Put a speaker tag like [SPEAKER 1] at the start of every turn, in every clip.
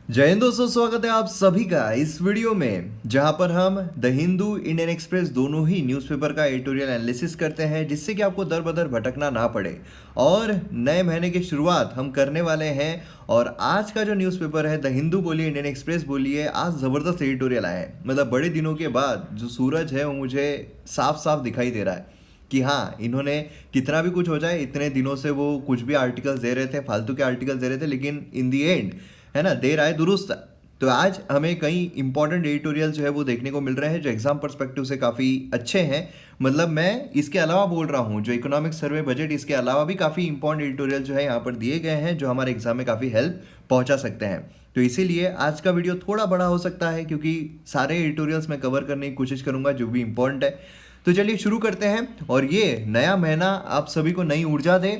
[SPEAKER 1] जय हिंद दोस्तों, स्वागत है आप सभी का इस वीडियो में जहां पर हम द हिंदू, इंडियन एक्सप्रेस दोनों ही न्यूज़पेपर का एडिटोरियल एनालिसिस करते हैं, जिससे कि आपको दर बदर भटकना ना पड़े। और नए महीने की शुरुआत हम करने वाले हैं। और आज का जो न्यूज़पेपर है, द हिंदू बोलिए, इंडियन एक्सप्रेस बोलिए, आज ज़बरदस्त एडिटोरियल आया है। मतलब बड़े दिनों के बाद जो सूरज है वो मुझे साफ साफ दिखाई दे रहा है कि हाँ, इन्होंने कितना भी कुछ हो जाए, इतने दिनों से वो कुछ भी आर्टिकल्स दे रहे थे, फालतू के आर्टिकल्स दे रहे थे, लेकिन इन दी एंड है ना, देर आए दुरुस्त आए। तो आज हमें कई इंपॉर्टेंट एडिटोरियल जो है वो देखने को मिल रहे हैं जो एग्जाम पर्सपेक्टिव से काफ़ी अच्छे हैं। मतलब मैं इसके अलावा बोल रहा हूँ, जो इकोनॉमिक सर्वे बजट, इसके अलावा भी काफ़ी इंपॉर्टेंट एडिटोरियल जो है यहाँ पर दिए गए हैं जो हमारे एग्जाम में काफ़ी हेल्प पहुँचा सकते हैं। तो इसीलिए आज का वीडियो थोड़ा बड़ा हो सकता है, क्योंकि सारे एडिटोरियल्स मैं कवर करने की कोशिश करूंगा जो भी इंपॉर्टेंट है। तो चलिए शुरू करते हैं। और ये नया महीना आप सभी को नई ऊर्जा दे,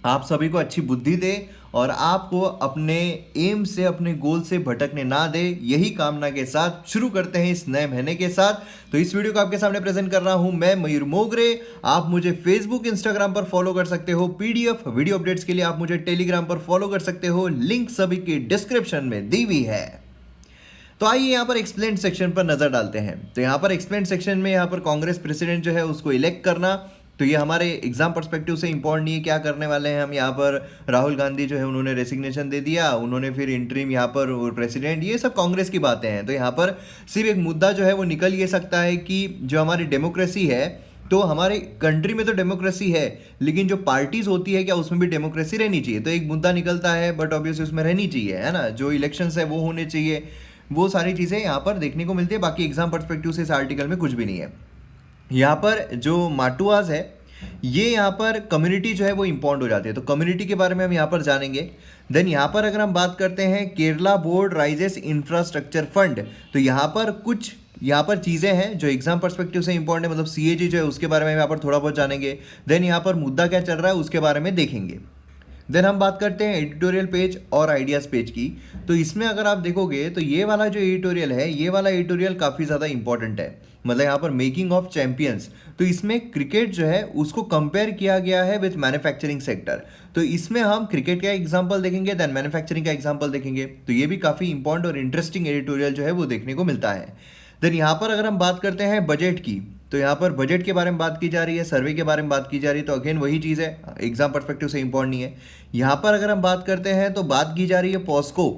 [SPEAKER 1] आप सभी को अच्छी बुद्धि दे और आपको अपने एम से, अपने गोल से भटकने ना दे। यही कामना के साथ शुरू करते हैं इस नए महीने के साथ। तो इस वीडियो को आपके सामने प्रेजेंट कर रहा हूं मैं, मयूर मोगरे। आप मुझे फेसबुक, इंस्टाग्राम पर फॉलो कर सकते हो। पीडीएफ वीडियो अपडेट्स के लिए आप मुझे टेलीग्राम पर फॉलो कर सकते हो। लिंक सभी की डिस्क्रिप्शन में दी हुई है। तो आइए यहाँ पर एक्सप्लेन सेक्शन पर नजर डालते हैं। तो यहाँ पर एक्सप्लेन सेक्शन में यहाँ पर कांग्रेस प्रेसिडेंट जो है उसको इलेक्ट करना, तो ये हमारे एग्जाम पर्सपेक्टिव से इंपॉर्टेंट नहीं है। क्या करने वाले हैं हम यहाँ पर, राहुल गांधी जो है उन्होंने रेसिग्नेशन दे दिया, उन्होंने फिर इंटरिम यहाँ पर प्रेसिडेंट, ये सब कांग्रेस की बातें हैं। तो यहाँ पर सिर्फ एक मुद्दा जो है वो निकल ये सकता है कि जो हमारी डेमोक्रेसी है, तो हमारे कंट्री में तो डेमोक्रेसी है, लेकिन जो पार्टीज होती है क्या उसमें भी डेमोक्रेसी रहनी चाहिए। तो एक मुद्दा निकलता है, बट ऑब्वियसली उसमें रहनी चाहिए, है ना। जो इलेक्शंस है वो होने चाहिए, वो सारी चीज़ें यहाँ पर देखने को मिलती है। बाकी एग्जाम पर्सपेक्टिव से इस आर्टिकल में कुछ भी नहीं है। यहाँ पर जो माटुआज है, ये यहाँ पर कम्युनिटी जो है वो इंपॉर्टेंट हो जाती है। तो कम्युनिटी के बारे में हम यहाँ पर जानेंगे। देन यहाँ पर अगर हम बात करते हैं Kerala board rises infrastructure fund, तो यहाँ पर कुछ यहाँ पर चीज़ें हैं जो एग्जाम पर्सपेक्टिव से इंपॉर्टेंट है। मतलब सीएजी जो है उसके बारे में यहाँ पर थोड़ा बहुत जानेंगे। देन यहाँ पर मुद्दा क्या चल रहा है उसके बारे में देखेंगे। देन हम बात करते हैं एडिटोरियल पेज और आइडियाज़ पेज की। तो इसमें अगर आप देखोगे तो ये वाला जो एडिटोरियल है, ये वाला एडिटोरियल काफ़ी ज़्यादा इंपॉर्टेंट है। मतलब यहाँ पर मेकिंग ऑफ चैंपियंस, तो इसमें क्रिकेट जो है उसको कंपेयर किया गया है विथ मैन्युफैक्चरिंग सेक्टर। तो इसमें हम क्रिकेट का एग्जांपल देखेंगे, देन मैन्युफैक्चरिंग का एग्जांपल देखेंगे। तो ये भी काफ़ी इंपॉर्टेंट और इंटरेस्टिंग एडिटोरियल जो है वो देखने को मिलता है। देन यहाँ पर अगर हम बात करते हैं बजट की, तो यहाँ पर बजट के बारे में बात की जा रही है, सर्वे के बारे में बात की जा रही है। तो अगेन वही चीज़ है, एग्जाम पर्सपेक्टिव से इंपॉर्टेंट नहीं है। यहाँ पर अगर हम बात करते हैं तो बात की जा रही है पॉस्को,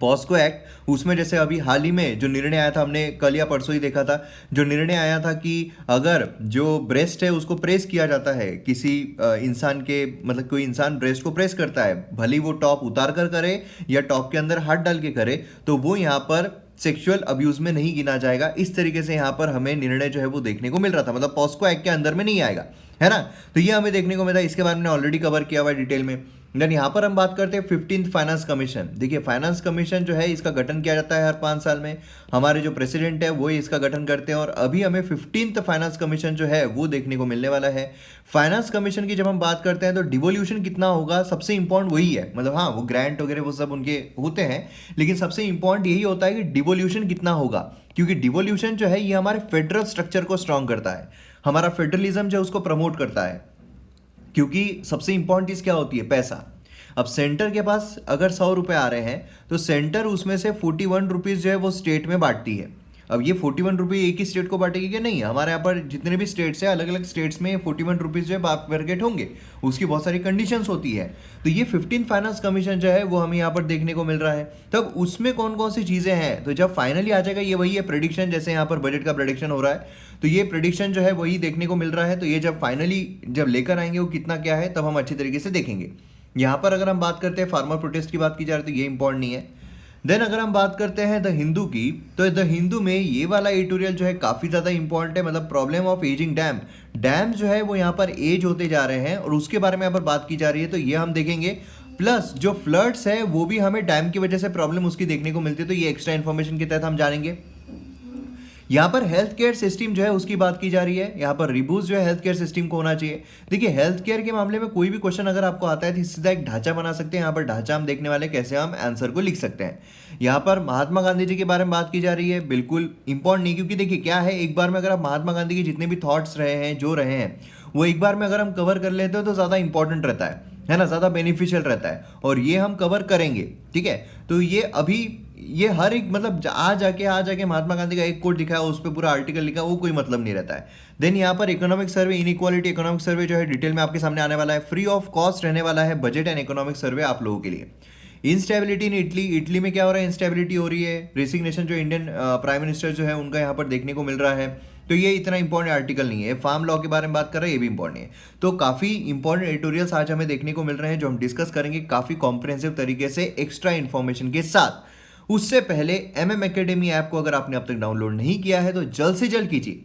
[SPEAKER 1] पॉस्को एक्ट। उसमें जैसे अभी हाल ही में जो निर्णय आया था, हमने कल या परसों ही देखा था, जो निर्णय आया था कि अगर जो ब्रेस्ट है उसको प्रेस किया जाता है किसी इंसान के, मतलब कोई इंसान ब्रेस्ट को प्रेस करता है, भले वो टॉप उतार कर करे या टॉप के अंदर हाथ डाल के करे, तो वो यहाँ पर सेक्सुअल अब्यूज में नहीं गिना जाएगा। इस तरीके से यहाँ पर हमें निर्णय जो है वो देखने को मिल रहा था। मतलब पॉस्को एक्ट के अंदर में नहीं आएगा, है ना। तो ये हमें देखने को मिला, इसके बारे में ऑलरेडी कवर किया हुआ है डिटेल में। देन यहाँ पर हम बात करते हैं 15th फाइनेंस कमीशन। देखिए फाइनेंस कमीशन जो है इसका गठन किया जाता है हर 5 साल में। हमारे जो प्रेसिडेंट है वो इसका गठन करते हैं, और अभी हमें 15th फाइनेंस कमीशन जो है वो देखने को मिलने वाला है। फाइनेंस कमीशन की जब हम बात करते हैं तो डिवोल्यूशन कितना होगा, सबसे इंपॉर्टेंट वही है। मतलब हाँ, वो ग्रांट वगैरह वो सब उनके होते हैं, लेकिन सबसे इंपॉर्टेंट यही होता है कि डिवोल्यूशन कितना होगा, क्योंकि डिवोल्यूशन जो है ये हमारे फेडरल स्ट्रक्चर को स्ट्रांग करता है, हमारा फेडरलिज्म जो है उसको प्रमोट करता है। क्योंकि सबसे इंपॉर्टेंट चीज़ क्या होती है, पैसा। अब सेंटर के पास अगर 100 रुपये आ रहे हैं, तो सेंटर उसमें से 41 रुपीज़ जो है वो स्टेट में बांटती है। अब ये 41 रुपये एक ही स्टेट को बांटेगी क्या, नहीं। हमारे यहाँ पर जितने भी स्टेट्स हैं, अलग अलग स्टेट्स में 41 रुपीज़ जो है बार्गेट होंगे, उसकी बहुत सारी कंडीशंस होती है। तो ये 15th फाइनेंस कमीशन जो है वो हमें यहाँ पर देखने को मिल रहा है। तब उसमें कौन कौन सी चीज़ें हैं, तो जब फाइनली आ जाएगा, ये वही है प्रेडिक्शन, जैसे यहाँ पर बजट का प्रेडिक्शन हो रहा है, तो ये प्रेडिक्शन जो है वही देखने को मिल रहा है। तो ये जब फाइनली जब लेकर आएंगे वो कितना क्या है, तब हम अच्छी तरीके से देखेंगे। यहाँ पर अगर हम बात करते हैं फार्मर प्रोटेस्ट की बात की जा रही है, तो ये इंपॉर्टेंट नहीं है। देन अगर हम बात करते हैं द हिंदू की, तो द हिंदू में ये वाला एडिटोरियल जो है काफ़ी ज़्यादा इंपॉर्टेंट है। मतलब problem of ageing dam, dam जो है वो यहाँ पर एज होते जा रहे हैं और उसके बारे में यहाँ पर बात की जा रही है, तो ये हम देखेंगे। प्लस जो फ्लड्स है वो भी हमें डैम की वजह से प्रॉब्लम उसकी देखने को मिलती है, तो ये एक्स्ट्रा इन्फॉर्मेशन के तहत हम जानेंगे। यहाँ पर हेल्थ केयर सिस्टम जो है उसकी बात की जा रही है। यहाँ पर रिबूज जो है हेल्थ केयर सिस्टम को होना चाहिए। देखिए हेल्थ केयर के मामले में कोई भी क्वेश्चन अगर आपको आता है तो सीधा एक ढांचा बना सकते हैं। यहाँ पर ढांचा हम देखने वाले कैसे हम आंसर को लिख सकते हैं। यहाँ पर महात्मा गांधी जी के बारे में बात की जा रही है, बिल्कुल इंपॉर्टेंट नहीं, क्योंकि देखिए क्या है, एक बार में अगर आप महात्मा गांधी के जितने भी थॉट्स रहे हैं, जो रहे हैं, वो एक बार में अगर हम कवर कर लेते हो तो ज़्यादा इंपॉर्टेंट रहता है। है ना, ज़्यादा बेनिफिशियल रहता है, और ये हम कवर करेंगे। ठीक है, तो ये अभी ये हर एक मतलब आ जाके महात्मा गांधी का एक कोट दिखा है, उस पर पूरा आर्टिकल लिखा, वो कोई मतलब नहीं रहता है। देन यहाँ पर economic survey, inequality economic survey जो है डिटेल में आपके सामने आने वाला है, फ्री ऑफ कॉस्ट रहने वाला है बजट एंड इकोनॉमिक सर्वे आप लोगों के लिए। इंस्टेबिलिटी इन इटली, इटली में क्या हो रहा है, इंस्टेबिलिटी हो रही है, रेसिग्नेशन जो इंडियन प्राइम मिनिस्टर जो है उनका यहाँ पर देखने को मिल रहा है। तो ये इतना इंपॉर्टेंट आर्टिकल नहीं है, फार्म लॉ के बारे में बात कर रहे हैं, ये भी इंपॉर्टेंट है। तो काफ़ी इंपॉर्टेंट एडिटोरियल्स आज हमें देखने को मिल रहे हैं जो हम डिस्कस करेंगे काफ़ी कॉम्प्रिहेंसिव तरीके से एक्स्ट्रा इन्फॉर्मेशन के साथ। उससे पहले MM Academy ऐप को अगर आपने अब तक डाउनलोड नहीं किया है तो जल्द से जल्द कीजिए,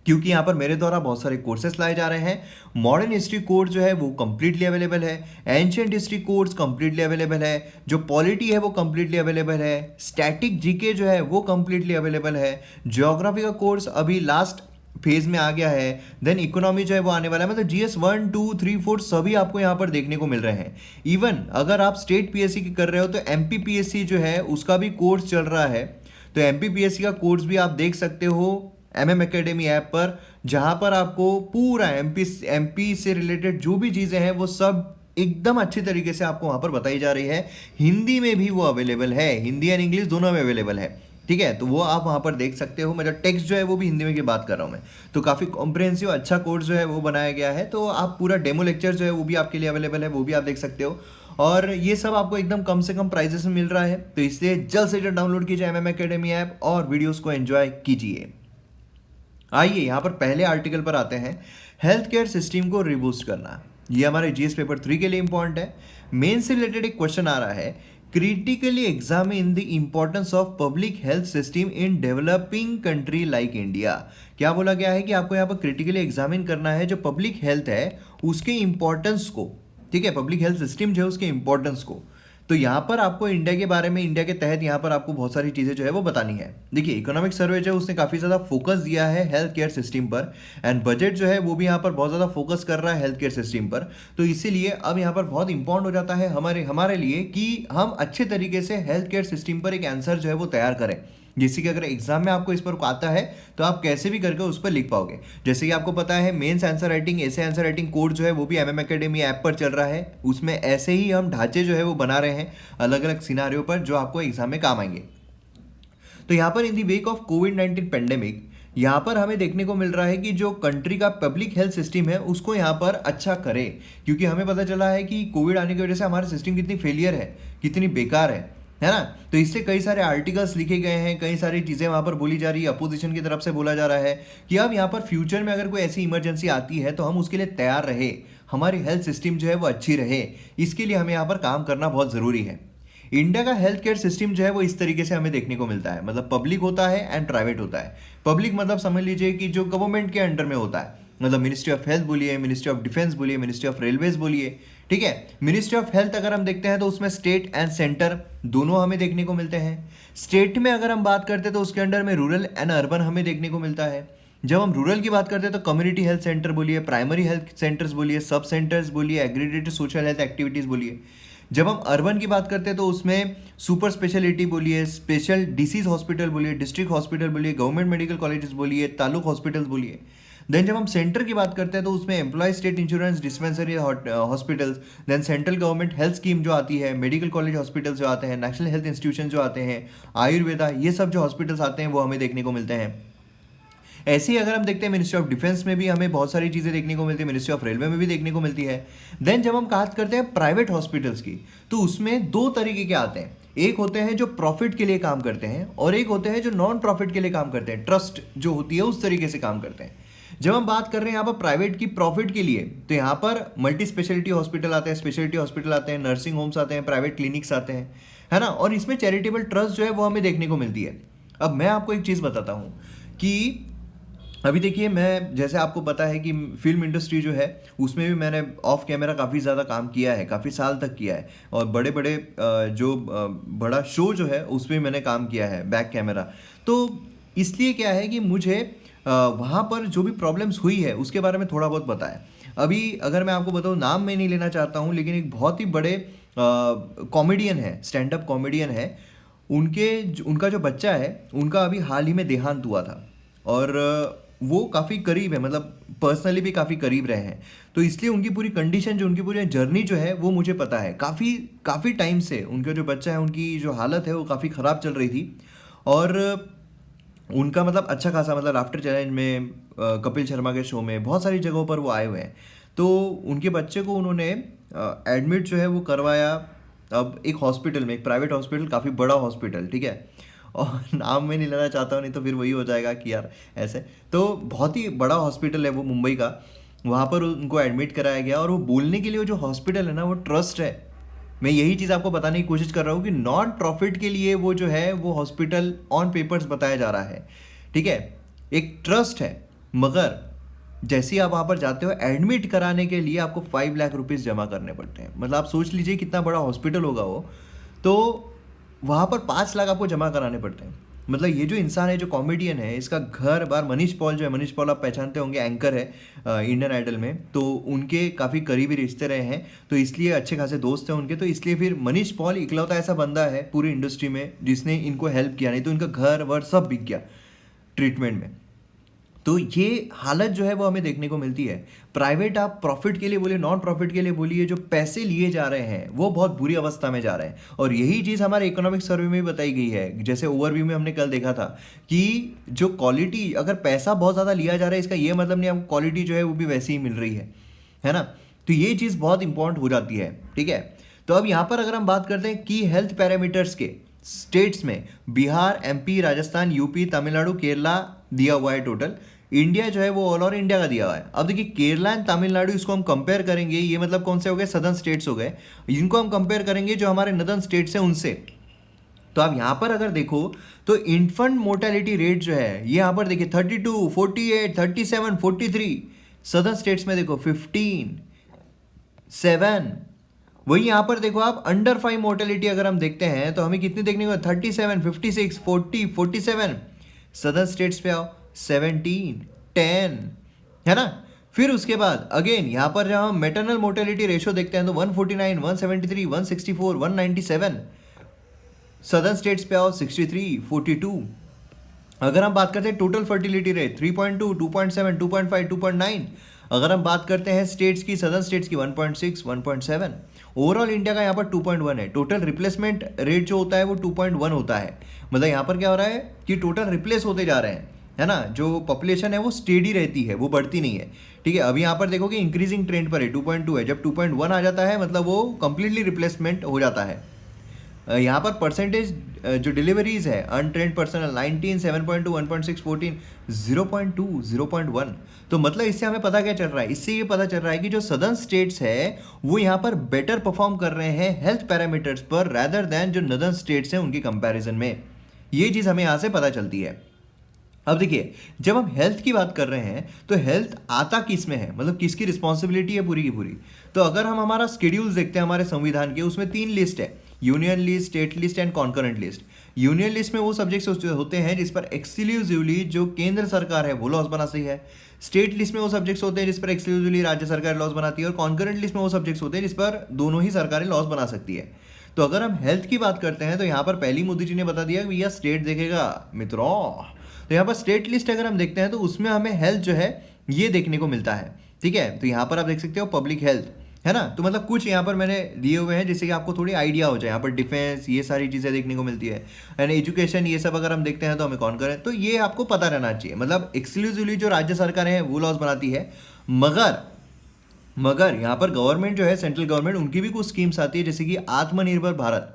[SPEAKER 1] क्योंकि यहाँ पर मेरे द्वारा बहुत सारे कोर्सेस लाए जा रहे हैं। मॉडर्न हिस्ट्री कोर्स जो है वो कंप्लीटली अवेलेबल है, ancient history course completely available है, जो पॉलिटी है वो कंप्लीटली अवेलेबल है, स्टैटिक जीके जो है वो कंप्लीटली अवेलेबल है, ज्योग्राफी का कोर्स अभी लास्ट फेज में आ गया है, देन इकोनॉमी जो है वो आने वाला है। मतलब GS 1 2 3 4 सभी आपको यहाँ पर देखने को मिल रहे हैं। इवन अगर आप स्टेट PSC की कर रहे हो तो MP PSC जो है उसका भी कोर्स चल रहा है, तो MP PSC का कोर्स भी आप देख सकते हो MM Academy ऐप पर, जहां पर आपको पूरा MP से रिलेटेड जो भी चीज़ें हैं वो सब एकदम अच्छी तरीके से आपको वहां पर बताई जा रही है। हिंदी में भी वो अवेलेबल है, हिंदी एंड इंग्लिश दोनों में अवेलेबल है। ठीक है, तो वो आप वहां पर देख सकते हो। मतलब टेक्स्ट जो है वो भी हिंदी में की बात कर रहा हूँ मैं, तो काफ़ी कॉम्प्रिहेंसिव अच्छा कोर्स जो है वो बनाया गया है। तो आप पूरा डेमो लेक्चर जो है वो भी आपके लिए अवेलेबल है, वो भी आप देख सकते हो। और ये सब आपको एकदम कम से कम प्राइजेस में मिल रहा है, तो इसलिए जल्द से जल्द डाउनलोड कीजिए MM Academy ऐप और वीडियोज़ को एंजॉय कीजिए। आइए यहाँ पर पहले आर्टिकल पर आते हैं, हेल्थ केयर सिस्टम को रिबूस्ट करना। ये हमारे GS पेपर 3 के लिए इंपॉर्टेंट है। मेन से रिलेटेड एक क्वेश्चन आ रहा है, critically examine the importance of public health system in developing country like India. क्या बोला गया है कि आपको यहाँ पर क्रिटिकली एग्जामिन करना है जो पब्लिक हेल्थ है उसके इंपॉर्टेंस को। ठीक है, पब्लिक हेल्थ सिस्टम जो है उसके इंपॉर्टेंस को। तो यहाँ पर आपको इंडिया के बारे में, इंडिया के तहत यहाँ पर आपको बहुत सारी चीज़ें जो है वो बतानी है। देखिए, इकोनॉमिक सर्वे जो है उसने काफ़ी ज़्यादा फोकस दिया है हेल्थ केयर सिस्टम पर, एंड बजट जो है वो भी यहाँ पर बहुत ज़्यादा फोकस कर रहा है हेल्थ केयर सिस्टम पर। तो इसीलिए अब यहाँ पर बहुत इंपॉर्टेंट हो जाता है हमारे लिए कि हम अच्छे तरीके से हेल्थ केयर सिस्टम पर एक आंसर जो है वो तैयार करें, जिससे कि अगर एग्जाम में आपको इस पर आता है तो आप कैसे भी करके उस पर लिख पाओगे। जैसे कि आपको पता है मेंस आंसर राइटिंग, ऐसे आंसर राइटिंग कोड जो है वो भी MM Academy ऐप पर चल रहा है। उसमें ऐसे ही हम ढांचे जो है वो बना रहे हैं अलग अलग सिनारियों पर जो आपको एग्जाम में काम आएंगे। तो यहाँ पर इन दी वेक ऑफ कोविड-19 पेंडेमिक, यहाँ पर हमें देखने को मिल रहा है कि जो कंट्री का पब्लिक हेल्थ सिस्टम है उसको यहाँ पर अच्छा करे, क्योंकि हमें पता चला है कि कोविड आने की वजह से हमारा सिस्टम कितनी फेलियर है, कितनी बेकार है ना। तो इससे कई सारे आर्टिकल्स लिखे गए हैं, कई सारी चीज़ें वहाँ पर बोली जा रही है, अपोजिशन की तरफ से बोला जा रहा है कि अब यहाँ पर फ्यूचर में अगर कोई ऐसी इमरजेंसी आती है तो हम उसके लिए तैयार रहे, हमारी हेल्थ सिस्टम जो है वो अच्छी रहे। इसके लिए हमें यहाँ पर काम करना बहुत ज़रूरी है। इंडिया का हेल्थ केयर सिस्टम जो है वो इस तरीके से हमें देखने को मिलता है, मतलब पब्लिक होता है एंड प्राइवेट होता है। पब्लिक मतलब समझ लीजिए कि जो गवर्नमेंट के अंडर में होता है, मतलब मिनिस्ट्री ऑफ हेल्थ बोलिए, मिनिस्ट्री ऑफ डिफेंस बोलिए, मिनिस्ट्री ऑफ रेलवेज बोलिए। ठीक है, मिनिस्ट्री ऑफ हेल्थ अगर हम देखते हैं तो उसमें स्टेट एंड सेंटर दोनों हमें देखने को मिलते हैं। स्टेट में अगर हम बात करते हैं तो उसके अंडर में रूरल एंड अर्बन हमें देखने को मिलता है। जब हम रूरल की बात करते हैं तो कम्युनिटी हेल्थ सेंटर बोलिए, प्राइमरी हेल्थ सेंटर्स बोलिए, सब सेंटर्स बोलिए, एग्रीगेटेड सोशल हेल्थ एक्टिविटीज़ बोलिए। जब हम अर्बन की बात करते हैं तो उसमें सुपर स्पेशलिटी बोलिए, स्पेशल डिसीज हॉस्पिटल बोलिए, डिस्ट्रिक्ट हॉस्पिटल बोलिए, गवर्नमेंट मेडिकल कॉलेजेस बोलिए, तालुक हॉस्पिटल्स बोलिए। देन जब हम सेंटर की बात करते हैं तो उसमें employ state insurance dispensary hospitals, then central government health scheme जो आती है, मेडिकल कॉलेज हॉस्पिटल्स जो आते हैं, नेशनल हेल्थ इंस्टीट्यूशन जो आते हैं, आयुर्वेदा, ये सब जो हॉस्पिटल्स आते हैं वो हमें देखने को मिलते हैं। ऐसे ही अगर हम देखते हैं मिनिस्ट्री ऑफ डिफेंस में भी हमें बहुत सारी चीज़ें देखने को मिलती है, मिनिस्ट्री ऑफ रेलवे में भी देखने को मिलती है। देन जब हम बात करते हैं प्राइवेट हॉस्पिटल्स की तो उसमें दो तरीके के आते हैं, एक होते हैं जो प्रॉफिट के लिए काम करते हैं और एक होते हैं जो नॉन प्रॉफिट के लिए काम करते हैं, ट्रस्ट जो होती है उस तरीके से काम करते हैं। जब हम बात कर रहे हैं यहाँ पर प्राइवेट की प्रॉफिट के लिए तो यहाँ पर मल्टी स्पेशलिटी हॉस्पिटल आते हैं, स्पेशलिटी हॉस्पिटल आते हैं, नर्सिंग होम्स आते हैं, प्राइवेट क्लिनिक्स आते हैं, है ना। और इसमें चैरिटेबल ट्रस्ट जो है वो हमें देखने को मिलती है। अब मैं आपको एक चीज़ बताता हूँ कि अभी देखिए, मैं जैसे आपको पता है कि फिल्म इंडस्ट्री जो है उसमें भी मैंने ऑफ कैमरा काफ़ी ज़्यादा काम किया है, काफ़ी साल तक किया है, और बड़े बड़े बड़ा शो जो है उसमें मैंने काम किया है बैक कैमरा। तो इसलिए क्या है कि मुझे वहाँ पर जो भी प्रॉब्लम्स हुई है उसके बारे में थोड़ा बहुत पता है। अभी अगर मैं आपको बताऊँ, नाम मैं नहीं लेना चाहता हूँ, लेकिन एक बहुत ही बड़े कॉमेडियन है, स्टैंड अप कॉमेडियन है, उनका जो बच्चा है उनका अभी हाल ही में देहांत हुआ था। और वो काफ़ी करीब है, मतलब पर्सनली भी काफ़ी करीब रहे हैं। तो इसलिए उनकी पूरी कंडीशन, जो उनकी पूरी जर्नी जो है वो मुझे पता है। काफ़ी काफ़ी टाइम से उनका जो बच्चा है, उनकी जो हालत है वो काफ़ी ख़राब चल रही थी। और उनका मतलब अच्छा खासा, मतलब लाफ्टर चैलेंज में, कपिल शर्मा के शो में, बहुत सारी जगहों पर वो आए हुए हैं। तो उनके बच्चे को उन्होंने एडमिट जो है वो करवाया, अब एक हॉस्पिटल में, एक प्राइवेट हॉस्पिटल, काफ़ी बड़ा हॉस्पिटल, ठीक है। और नाम मैं नहीं लेना चाहता हूँ, नहीं तो फिर वही हो जाएगा कि यार ऐसे। तो बहुत ही बड़ा हॉस्पिटल है वो, मुंबई का। वहाँ पर उनको एडमिट कराया गया, और वो बोलने के लिए वो जो हॉस्पिटल है ना, वो ट्रस्ट है। मैं यही चीज़ आपको बताने की कोशिश कर रहा हूँ कि नॉन प्रॉफिट के लिए वो जो है वो हॉस्पिटल ऑन पेपर्स बताया जा रहा है, ठीक है, एक ट्रस्ट है। मगर जैसे ही आप वहाँ पर जाते हो, एडमिट कराने के लिए आपको 5 लाख रुपीज़ जमा करने पड़ते हैं। मतलब आप सोच लीजिए कितना बड़ा हॉस्पिटल होगा वो। तो वहाँ पर 5 लाख आपको जमा कराने पड़ते हैं। मतलब ये जो इंसान है, जो कॉमेडियन है, इसका घर बार, मनीष पॉल जो है, मनीष पॉल आप पहचानते होंगे, एंकर है इंडियन आइडल में। तो उनके काफ़ी करीबी रिश्ते रहे हैं, तो इसलिए अच्छे खासे दोस्त हैं उनके। तो इसलिए फिर मनीष पॉल इकलौता ऐसा बंदा है पूरी इंडस्ट्री में जिसने इनको हेल्प किया, नहीं तो इनका घर वर सब बिक गया ट्रीटमेंट में। तो ये हालत जो है वो हमें देखने को मिलती है। प्राइवेट, आप प्रॉफिट के लिए बोलिए, नॉन प्रॉफिट के लिए बोलिए, जो पैसे लिए जा रहे हैं वो बहुत बुरी अवस्था में जा रहे हैं। और यही चीज़ हमारे इकोनॉमिक सर्वे में भी बताई गई है। जैसे ओवरव्यू में हमने कल देखा था कि जो क्वालिटी, अगर पैसा बहुत ज़्यादा लिया जा रहा है, इसका ये मतलब नहीं आपको क्वालिटी जो है वो भी वैसी ही मिल रही है ना। तो ये चीज़ बहुत इंपॉर्टेंट हो जाती है, ठीक है। तो अब यहाँ पर अगर हम बात करते हैं की हेल्थ पैरामीटर्स के स्टेट्स में, बिहार, एमपी, राजस्थान, यूपी, तमिलनाडु, केरला दिया हुआ है टोटल। इंडिया जो है वो ऑल ओवर इंडिया का दिया हुआ है। अब देखिए केरला एंड तमिलनाडु, इसको हम कंपेयर करेंगे, ये मतलब कौन से हो गए, सदर्न स्टेट्स हो गए। इनको हम कंपेयर करेंगे जो हमारे नदर्न स्टेट्स हैं उनसे। तो आप यहाँ पर अगर देखो तो इन्फेंट मोर्टेलिटी रेट जो है, ये यहाँ पर देखिए 32, 48, 37, 43। सदर्न स्टेट्स में देखो 15, 7। वही यहाँ पर देखो आप अंडर 5 मोर्टेलिटी अगर हम देखते हैं तो हमें कितनी देखने को, 37, 56, 40, 47। सदर्न स्टेट्स पे आओ, 17, 10, है ना। फिर उसके बाद अगेन यहाँ पर जब हम मेटरनल मोर्टेलिटी रेशियो देखते हैं तो 149, 173, 164, 197। सदर्न स्टेट्स पे आओ, 63, 42। अगर हम बात करते हैं टोटल फर्टिलिटी रेट, 3.2, 2.7, 2.5, 2.9। अगर हम बात करते हैं स्टेट्स की, सदर्न स्टेट्स की, 1.6, 1.7। ओवरऑल इंडिया का यहाँ पर 2.1 है। टोटल रिप्लेसमेंट रेट जो होता है वो 2.1 होता है। मतलब यहाँ पर क्या हो रहा है कि टोटल रिप्लेस होते जा रहे हैं, है ना। जो पॉपुलेशन है वो स्टेडी रहती है, वो बढ़ती नहीं है, ठीक है। अभी यहाँ पर देखोगे इंक्रीजिंग ट्रेंड पर है, 2.2 है। जब 2.1 आ जाता है मतलब वो कंप्लीटली रिप्लेसमेंट हो जाता है। यहाँ पर परसेंटेज जो डिलीवरीज है, अनट्रेंड पर्सनल 19, 7.2, 1.6, 14, 0.2, 0.1। तो मतलब इससे हमें पता क्या चल रहा है, इससे ये पता चल रहा है कि जो सदर्न स्टेट्स है वो यहाँ पर बेटर परफॉर्म कर रहे हैं हेल्थ पैरामीटर्स पर, रैदर दैन जो नदर्न स्टेट्स हैं उनके कंपैरिजन में। ये चीज़ हमें यहाँ से पता चलती है। अब देखिए जब हम हेल्थ की बात कर रहे हैं तो हेल्थ आता किस में है, मतलब किसकी रिस्पॉन्सिबिलिटी है पूरी की पूरी। तो अगर हम हमारा स्केड्यूल्स देखते हैं हमारे संविधान के, उसमें 3 लिस्ट है, union list, state list and concurrent list. Union list में वो सब्जेक्ट्स होते हैं जिस पर एक्सक्लूसिवली जो केंद्र सरकार है वो लॉज बनाती है। स्टेट लिस्ट में वो सब्जेक्ट्स होते हैं जिस पर एक्सक्लूसिवली राज्य सरकार लॉज बनाती है। और कॉन्करेंट लिस्ट में वो सब्जेक्ट्स होते हैं जिस पर दोनों ही सरकारें लॉज बना सकती है। तो अगर हम हेल्थ की बात करते हैं तो यहाँ पर पहली मोदी जी ने बता दिया कि भैया स्टेट देखेगा मित्रों। तो यहाँ पर स्टेट लिस्ट अगर हम देखते हैं तो उसमें हमें हेल्थ जो है ये देखने को मिलता है, ठीक है। तो यहाँ पर आप देख सकते हो पब्लिक हेल्थ, है ना। तो मतलब कुछ यहाँ पर मैंने दिए हुए हैं जिससे कि आपको थोड़ी आइडिया हो जाए। यहाँ पर डिफेंस, ये सारी चीज़ें देखने को मिलती है, एंड एजुकेशन, ये सब अगर हम देखते हैं तो हमें कौन करें, तो ये आपको पता रहना चाहिए। मतलब एक्सक्लूसिवली जो राज्य सरकारें हैं वो लॉज बनाती है। मगर यहाँ पर गवर्नमेंट जो है, सेंट्रल गवर्नमेंट, उनकी भी कुछ स्कीम्स आती है, जैसे कि आत्मनिर्भर भारत।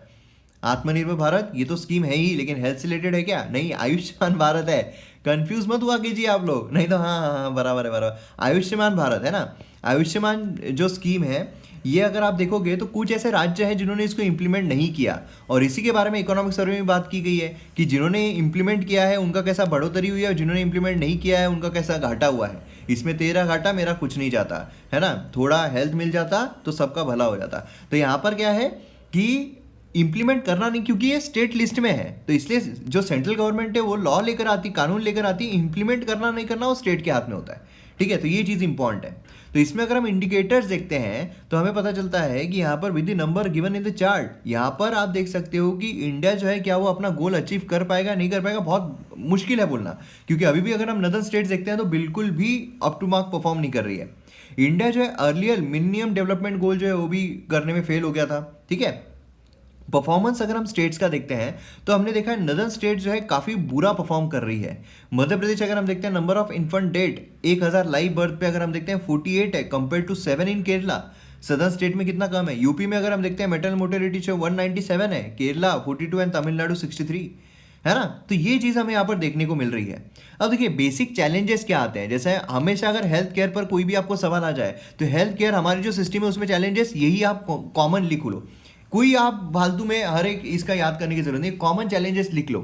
[SPEAKER 1] आत्मनिर्भर भारत ये तो स्कीम है ही, लेकिन हेल्थ से रिलेटेड है क्या, नहीं, आयुष्मान भारत है। कंफ्यूज मत हुआ कीजिए आप लोग, नहीं तो हाँ हाँ हाँ बराबर है, बराबर। आयुष्मान भारत है ना। आयुष्मान जो स्कीम है ये अगर आप देखोगे तो कुछ ऐसे राज्य हैं जिन्होंने इसको इम्प्लीमेंट नहीं किया, और इसी के बारे में इकोनॉमिक सर्वे में बात की गई है कि जिन्होंने इम्प्लीमेंट किया है उनका कैसा बढ़ोतरी हुई है और जिन्होंने इम्प्लीमेंट नहीं किया है उनका कैसा घाटा हुआ है। इसमें तेरा घाटा मेरा कुछ नहीं जाता, है ना। थोड़ा हेल्थ मिल जाता तो सबका भला हो जाता। तो यहाँ पर क्या है कि इम्प्लीमेंट करना नहीं, क्योंकि ये स्टेट लिस्ट में है, तो इसलिए जो सेंट्रल गवर्नमेंट है वो लॉ लेकर आती, कानून लेकर आती, इम्प्लीमेंट करना नहीं करना वो स्टेट के हाथ में होता है, ठीक है। तो ये चीज़ इंपॉर्टेंट है। तो इसमें अगर हम इंडिकेटर्स देखते हैं तो हमें पता चलता है कि यहाँ पर with the number given in the chart, यहाँ पर आप देख सकते हो कि इंडिया जो है क्या वो अपना गोल अचीव कर पाएगा नहीं कर पाएगा, बहुत मुश्किल है बोलना, क्योंकि अभी भी अगर हम नदर स्टेट्स देखते हैं तो बिल्कुल भी अप टू मार्क परफॉर्म नहीं कर रही है। इंडिया जो है अर्लियर मिनिमम डेवलपमेंट गोल जो है वो भी करने में फेल हो गया था। ठीक है, परफॉर्मेंस अगर हम स्टेट्स का देखते हैं तो हमने देखा है नदर्न स्टेट जो है काफ़ी बुरा परफॉर्म कर रही है। मध्य प्रदेश अगर हम देखते हैं number of infant death 1000 live birth पे अगर हम देखते हैं 48 है compare to 7 in Kerala. Southern state में कितना कम है। यूपी में अगर हम देखते हैं मेटल मोटिलिटी जो 197 है, केरला 42 एंड तमिलनाडु 63, है ना। तो ये चीज़ हमें यहाँ पर देखने को मिल रही है। अब देखिए बेसिक चैलेंजेस क्या आते हैं, जैसे हमेशा अगर हेल्थ केयर पर कोई भी आपको सवाल आ जाए तो हेल्थ केयर हमारी जो सिस्टम है उसमें चैलेंजेस यही आप कॉमन लिख लो, कोई आप फालतू में हर एक इसका याद करने की जरूरत नहीं, कॉमन चैलेंजेस लिख लो।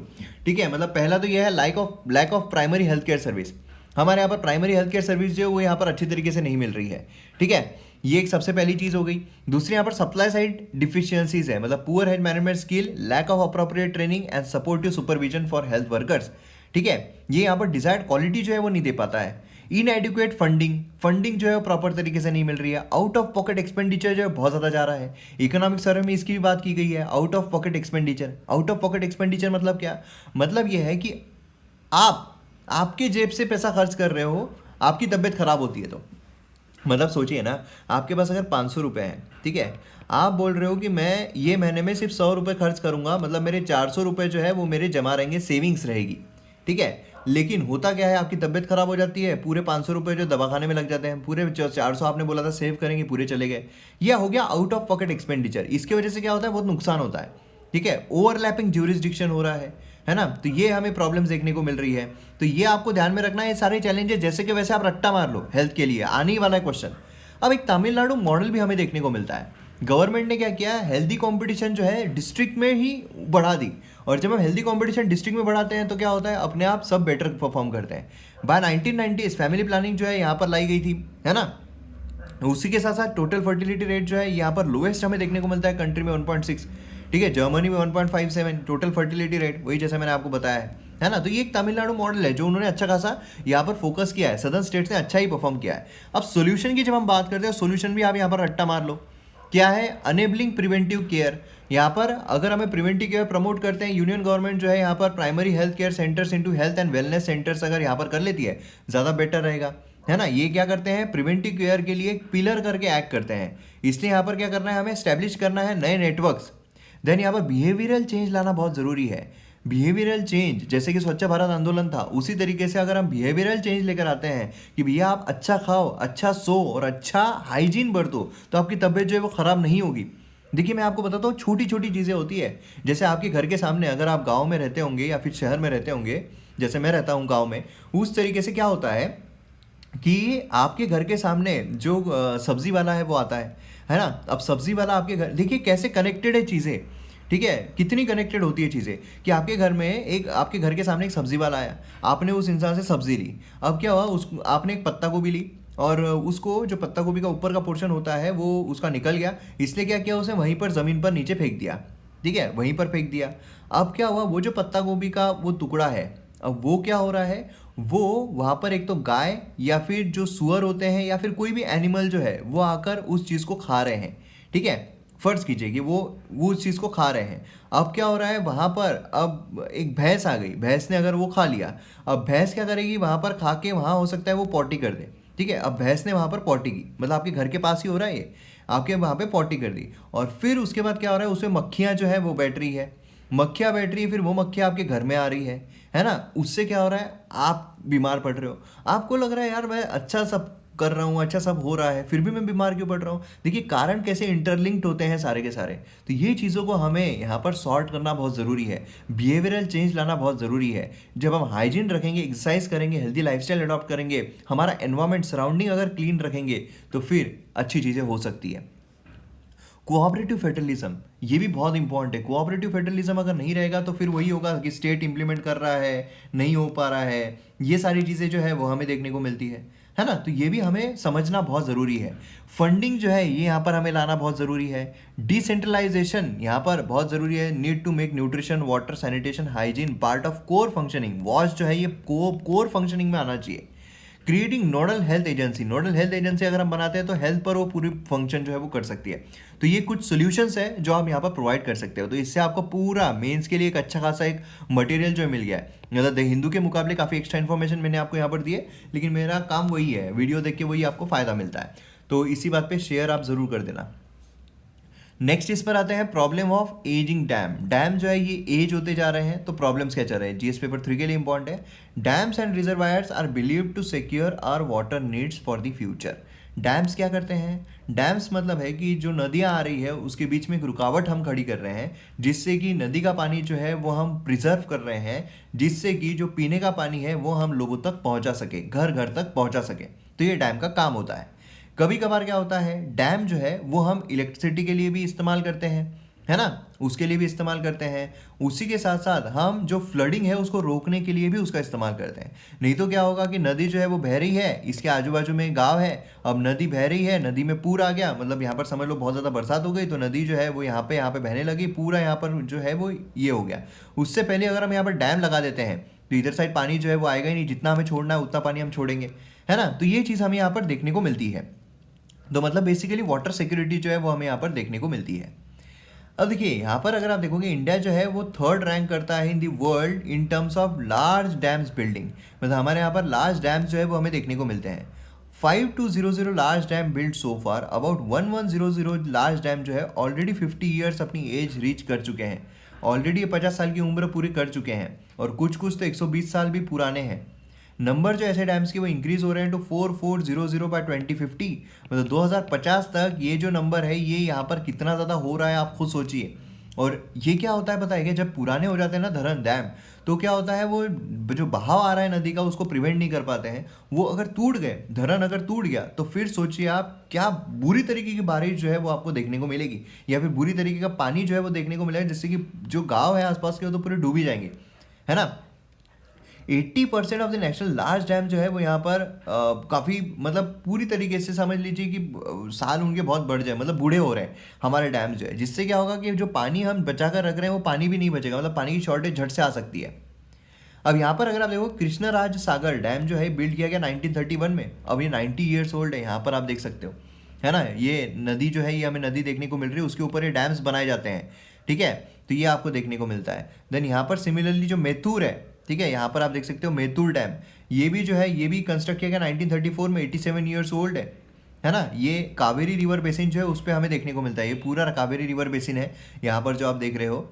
[SPEAKER 1] ठीक है, मतलब पहला तो यह है lack of primary health care service. हमारे यहाँ पर प्राइमरी हेल्थ केयर सर्विस जो है वो यहाँ पर अच्छी तरीके से नहीं मिल रही है। ठीक है, ये एक सबसे पहली चीज़ हो गई। दूसरी यहाँ पर सप्लाई साइड डिफिशियंसीज है, मतलब poor health management skill, lack of appropriate training and supportive supervision for health workers. ठीक है, ये यहाँ पर डिजायर्ड क्वालिटी जो है वो नहीं दे पाता है। इनएडिक्वेट फंडिंग जो है वो प्रॉपर तरीके से नहीं मिल रही है। आउट ऑफ पॉकेट एक्सपेंडिचर जो है बहुत ज़्यादा जा रहा है। इकोनॉमिक सर्वे में इसकी भी बात की गई है, आउट ऑफ पॉकेट एक्सपेंडिचर मतलब क्या, मतलब ये है कि आपके जेब से पैसा खर्च कर रहे हो, आपकी तबीयत खराब होती है तो मतलब सोचिए ना, आपके पास अगर 500 रुपये हैं, ठीक है, आप बोल रहे हो कि मैं ये महीने में सिर्फ 100 रुपये खर्च करूंगा, मतलब मेरे 400 रुपये जो है वो मेरे जमा रहेंगे, सेविंग्स रहेगी। ठीक है, लेकिन होता क्या है, आपकी तबीयत खराब हो जाती है, पूरे 500 रुपये जो दवाखाने में लग जाते हैं, पूरे 400 आपने बोला था सेव करेंगे, पूरे चले गए। यह हो गया आउट ऑफ पॉकेट एक्सपेंडिचर। इसकी वजह से क्या होता है, बहुत नुकसान होता है। ठीक है, ओवरलैपिंग ज्यूरिसडिक्शन हो रहा है ना, तो ये हमें प्रॉब्लम्स देखने को मिल रही है। तो ये आपको ध्यान में रखना है, ये सारे चैलेंजेस जैसे कि वैसे आप रट्टा मार लो, हेल्थ के लिए आने वाला है क्वेश्चन। अब एक तमिलनाडु मॉडल भी हमें देखने को मिलता है। गवर्नमेंट ने क्या किया, हेल्दी कंपटीशन जो है डिस्ट्रिक्ट में ही बढ़ा दी, और जब हम हेल्दी कंपटीशन डिस्ट्रिक्ट में बढ़ाते हैं तो क्या होता है, अपने आप सब बेटर परफॉर्म करते हैं। बाय 1990 फैमिली प्लानिंग जो है यहाँ पर लाई गई थी, है ना। उसी के साथ साथ टोटल फर्टिलिटी रेट जो है यहाँ पर लोएस्ट हमें देखने को मिलता है कंट्री में 1.6। ठीक है, जर्मनी में 1.57 टोटल फर्टिलिटी रेट, वही जैसा मैंने आपको बताया है ना। तो ये एक तमिलनाडु मॉडल है जो उन्होंने अच्छा खासा यहाँ पर फोकस किया है, सदर्न स्टेट्स ने अच्छा ही परफॉर्म किया है। अब सोल्यूशन की जब हम बात करते हैं, सोल्यूशन भी आप यहाँ पर रट्टा मार लो, क्या है, अनेबलिंग प्रिवेंटिव केयर। यहाँ पर अगर हमें प्रिवेंटिव केयर प्रमोट करते हैं, यूनियन गवर्नमेंट जो है यहाँ पर primary health care centres into health and wellness centres अगर यहाँ पर कर लेती है, ज़्यादा बेटर रहेगा, है ना। ये क्या करते हैं, प्रिवेंटिव केयर के लिए एक पिलर करके एक्ट करते हैं। इसलिए यहाँ पर क्या करना है, हमें स्टैब्लिश करना है नए नेटवर्क्स। देन यहाँ पर बिहेवियरल चेंज लाना बहुत ज़रूरी है। बिहेवियरल चेंज जैसे कि स्वच्छ भारत आंदोलन था, उसी तरीके से अगर हम बिहेवियरल चेंज लेकर आते हैं कि भैया आप अच्छा खाओ, अच्छा सो और अच्छा हाइजीन बरतो, तो आपकी तबीयत जो है वो ख़राब नहीं होगी। देखिए मैं आपको बताता हूँ, छोटी छोटी चीज़ें होती है, जैसे आपके घर के सामने अगर आप गाँव में रहते होंगे या फिर शहर में रहते होंगे, जैसे मैं रहता हूँ गाँव में, उस तरीके से क्या होता है कि आपके घर के सामने जो सब्जी वाला है वो आता है ना। अब सब्जी वाला आपके घर, देखिए कैसे कनेक्टेड है चीज़ें, ठीक है, कितनी कनेक्टेड होती है चीज़ें, कि आपके घर में आपके घर के सामने एक सब्जी वाला आया, आपने उस इंसान से सब्जी ली। अब क्या हुआ, आपने एक पत्ता गोभी ली और उसको जो पत्ता गोभी का ऊपर का पोर्शन होता है वो उसका निकल गया, इसलिए क्या किया, उसे वहीं पर ज़मीन पर नीचे फेंक दिया। ठीक है, वहीं पर फेंक दिया। अब क्या हुआ, वो जो पत्ता गोभी का वो टुकड़ा है, अब वो क्या हो रहा है, वो वहाँ पर एक तो गाय या फिर जो सुअर होते हैं या फिर कोई भी एनिमल जो है वो आकर उस चीज़ को खा रहे हैं। ठीक है, फर्ज कीजिए कि वो उस चीज़ को खा रहे हैं। अब क्या हो रहा है, वहाँ पर अब एक भैंस आ गई, भैंस ने अगर वो खा लिया, अब भैंस क्या करेगी, वहाँ पर खा के वहाँ हो सकता है वो पॉटी कर दे। ठीक है, अब भैंस ने वहाँ पर पॉटी की, मतलब आपके घर के पास ही हो रहा है ये, आपके वहाँ पे पॉटी कर दी, और फिर उसके बाद क्या हो रहा है, उसमें मक्खियाँ जो है वो बैठ रही है, मक्खियाँ बैठ रही है, फिर वो मक्खियाँ आपके घर में आ रही है ना। उससे क्या हो रहा है, आप बीमार पड़ रहे हो, आपको लग रहा है यार मैं अच्छा सब कर रहा हूँ, अच्छा सब हो रहा है, फिर भी मैं बीमार क्यों पड़ रहा हूँ। देखिए कारण कैसे इंटरलिंक्ड होते हैं सारे के सारे। तो ये चीज़ों को हमें यहाँ पर सॉर्ट करना बहुत ज़रूरी है, बिहेवियरल चेंज लाना बहुत ज़रूरी है। जब हम हाइजीन रखेंगे, एक्सरसाइज करेंगे, हेल्दी लाइफस्टाइल अडॉप्ट करेंगे, हमारा एनवायरनमेंट सराउंडिंग अगर क्लीन रखेंगे तो फिर अच्छी चीज़ें हो सकती है। कोऑपरेटिव फेडरलिज्म, ये भी बहुत इंपॉर्टेंट है। कोऑपरेटिव फेडरलिज्म अगर नहीं रहेगा तो फिर वही होगा कि स्टेट इंप्लीमेंट कर रहा है, नहीं हो पा रहा है, ये सारी चीज़ें जो है वो हमें देखने को मिलती है ना। तो ये भी हमें समझना बहुत ज़रूरी है। फंडिंग जो है ये यहाँ पर हमें लाना बहुत ज़रूरी है। डिसेंट्रलाइजेशन यहाँ पर बहुत ज़रूरी है। Need to make nutrition, water, sanitation, hygiene part of core functioning. वॉच जो है ये कोर फंक्शनिंग में आना चाहिए। Creating nodal health agency. Nodal health agency अगर हम बनाते हैं तो हेल्थ पर वो पूरी फंक्शन जो है वो कर सकती है। तो ये कुछ सॉल्यूशंस है जो हम यहाँ पर प्रोवाइड कर सकते हो। तो इससे आपको पूरा मेंस के लिए एक अच्छा खासा एक मटेरियल जो मिल गया है। मतलब द हिंदू के मुकाबले काफ़ी एक्स्ट्रा इन्फॉर्मेशन मैंने आपको यहाँ पर दी है, लेकिन मेरा काम वही है, वीडियो देख के वही आपको फ़ायदा मिलता है। तो इसी बात पे शेयर आप ज़रूर कर देना। नेक्स्ट इस पर आते हैं problem of ageing dam. Dam जो है ये एज होते जा रहे हैं, तो प्रॉब्लम्स क्या चल रहे हैं, जीएस पेपर 3 के लिए इंपॉर्टेंट है। Dams and reservoirs are believed to secure our water needs for the future. Dams क्या करते हैं? डैम्स मतलब है कि जो नदियाँ आ रही है उसके बीच में एक रुकावट हम खड़ी कर रहे हैं, जिससे कि नदी का पानी जो है वो हम प्रिजर्व कर रहे हैं, जिससे कि जो पीने का पानी है वो हम लोगों तक पहुंचा सके, घर घर तक पहुंचा सके। तो ये डैम का काम होता है। कभी कभार क्या होता है, डैम जो है वो हम इलेक्ट्रिसिटी के लिए भी इस्तेमाल करते हैं, है ना, उसके लिए भी इस्तेमाल करते हैं। उसी के साथ साथ हम जो फ्लडिंग है उसको रोकने के लिए भी उसका इस्तेमाल करते हैं। नहीं तो क्या होगा कि नदी जो है वो बह रही है, इसके आजू बाजू में गांव है, अब नदी बह रही है, नदी में पूर आ गया, मतलब यहाँ पर समझ लो बहुत ज़्यादा बरसात हो गई तो नदी जो है वो यहाँ पे बहने लगी, पूरा यहाँ पर जो है वो ये हो गया। उससे पहले अगर हम यहाँ पर डैम लगा देते हैं तो इधर साइड पानी जो है वो आएगा ही नहीं, जितना हमें छोड़ना है उतना पानी हम छोड़ेंगे, है ना। तो ये चीज़ हमें यहाँ पर देखने को मिलती है। तो मतलब बेसिकली वाटर सिक्योरिटी जो है वो हमें यहाँ पर देखने को मिलती है। अब देखिए यहाँ पर अगर आप देखोगे, इंडिया जो है वो 3rd रैंक करता है in the world in terms of large dams building. मतलब हमारे यहाँ पर लार्ज डैम्स जो है वो हमें देखने को मिलते हैं। 5200 large dam build so far, about 1100 large dam जो है ऑलरेडी 50 ईयर्स अपनी एज रीच कर चुके हैं। ऑलरेडी ये 50 साल की उम्र पूरी कर चुके हैं, और कुछ तो 120 साल भी पुराने हैं। नंबर जो ऐसे डैम्स के वो इंक्रीज हो रहे हैं टू 4400 बाय 2050। मतलब 2050 तक ये जो नंबर है ये यहाँ पर कितना ज़्यादा हो रहा है आप खुद सोचिए। और ये क्या होता है पता है क्या, जब पुराने हो जाते हैं ना धरन डैम, तो क्या होता है वो जो बहाव आ रहा है नदी का उसको प्रिवेंट नहीं कर पाते हैं। वो अगर टूट गए, धरन अगर टूट गया, तो फिर सोचिए आप क्या बुरी तरीके की बारिश जो है वो आपको देखने को मिलेगी, या फिर बुरी तरीके का पानी जो है वो देखने को मिलेगा, जिससे कि जो गाँव है आसपास के वो तो पूरे डूब ही जाएंगे, है ना। 80% of the national large dam जो है वो यहाँ पर काफ़ी मतलब पूरी तरीके से समझ लीजिए कि साल उनके बहुत बढ़ जाए, मतलब बूढ़े हो रहे हैं हमारे डैम जो है, जिससे क्या होगा कि जो पानी हम बचा कर रख रहे हैं वो पानी भी नहीं बचेगा, मतलब पानी की शॉर्टेज झट से आ सकती है। अब यहाँ पर अगर आप देखो, कृष्णराज सागर डैम जो है बिल्ड किया गया 1931 में, अब ये 90 ईयर्स ओल्ड है, यहाँ पर आप देख सकते हो, है ना। ये नदी जो है ये हमें नदी देखने को मिल रही है, उसके ऊपर ये डैम्स बनाए जाते हैं, ठीक है। तो ये आपको देखने को मिलता है। देन यहाँ पर सिमिलरली जो मेथुर है, ठीक है, यहाँ पर आप देख सकते हो मेथुर डैम, ये भी जो है ये भी कंस्ट्रक्ट किया गया 1934 में, 87 ईयर्स ओल्ड है ना। ये कावेरी रिवर बेसिन जो है उस पर हमें देखने को मिलता है, ये पूरा कावेरी रिवर बेसिन है यहाँ पर जो आप देख रहे हो,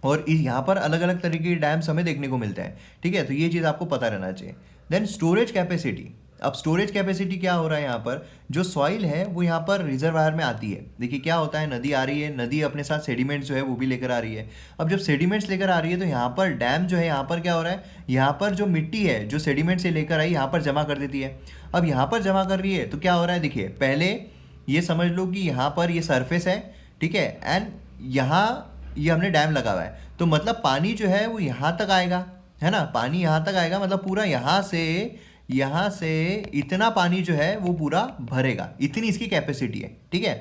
[SPEAKER 1] और यहाँ पर अलग अलग तरीके के डैम्स हमें देखने को मिलते हैं, ठीक है। तो ये चीज़ आपको पता रहना चाहिए। Then storage capacity. अब स्टोरेज कैपेसिटी क्या हो रहा है, यहाँ पर जो सॉइल है वो यहाँ पर रिजर्वायर में आती है। देखिए क्या होता है, नदी आ रही है, नदी अपने साथ सेडिमेंट्स जो है वो भी लेकर आ रही है। अब जब सेडिमेंट्स लेकर आ रही है तो यहाँ पर डैम जो है, यहाँ पर क्या हो रहा है, यहाँ पर जो मिट्टी है जो सेडिमेंट से लेकर आई यहाँ पर जमा कर देती है। अब यहाँ पर जमा कर रही है तो क्या हो रहा है, देखिए पहले ये समझ लो कि यहाँ पर ये सरफेस है, ठीक है, एंड यहाँ ये हमने डैम लगा हुआ है, तो मतलब पानी जो है वो यहाँ तक आएगा, है ना, पानी यहाँ तक आएगा, मतलब पूरा यहाँ से इतना पानी जो है वो पूरा भरेगा, इतनी इसकी कैपेसिटी है, ठीक है।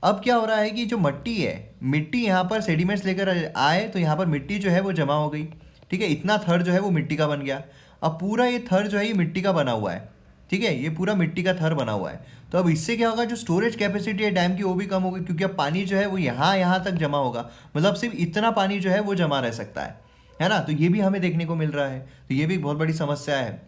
[SPEAKER 1] अब क्या हो रहा है कि जो मिट्टी है, मिट्टी यहाँ पर सेडिमेंट्स लेकर आए तो यहाँ पर मिट्टी जो है वो जमा हो गई, ठीक है, इतना थर जो है वो मिट्टी का बन गया। अब पूरा ये थर जो है ये मिट्टी का बना हुआ है, ठीक है, ये पूरा मिट्टी का थर बना हुआ है। तो अब इससे क्या होगा, जो स्टोरेज कैपेसिटी है डैम की वो भी कम होगी, क्योंकि अब पानी जो है वो यहाँ तक जमा होगा, मतलब सिर्फ इतना पानी जो है वो जमा रह सकता है ना। तो ये भी हमें देखने को मिल रहा है, तो ये भी एक बहुत बड़ी समस्या है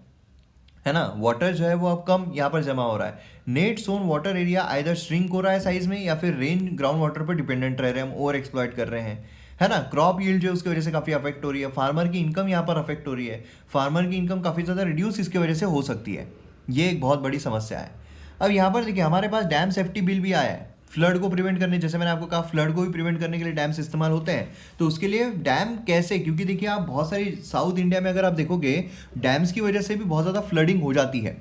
[SPEAKER 1] ना। वाटर जो है वो अब कम यहाँ पर जमा हो रहा है। Net sown water area either shrink हो रहा है साइज में, या फिर रेन ग्राउंड वाटर पर डिपेंडेंट रह रहे हैं, हम ओवर एक्सप्लॉइट कर रहे हैं, है ना। क्रॉप यील्ड जो है उसकी वजह से काफ़ी अफेक्ट हो रही है, फार्मर की इनकम यहाँ पर अफेक्ट हो रही है, फार्मर की इनकम काफ़ी ज़्यादा रिड्यूस इसकी वजह से हो सकती है, ये एक बहुत बड़ी समस्या है। अब यहाँ पर देखिए हमारे पास डैम सेफ्टी बिल भी आया है, फ्लड को प्रिवेंट करने, जैसे मैंने आपको कहा फ्लड को भी प्रिवेंट करने के लिए डैम्स इस्तेमाल होते हैं। तो उसके लिए डैम कैसे, क्योंकि देखिए आप बहुत सारी साउथ इंडिया में अगर आप देखोगे डैम्स की वजह से भी बहुत ज़्यादा फ्लडिंग हो जाती है।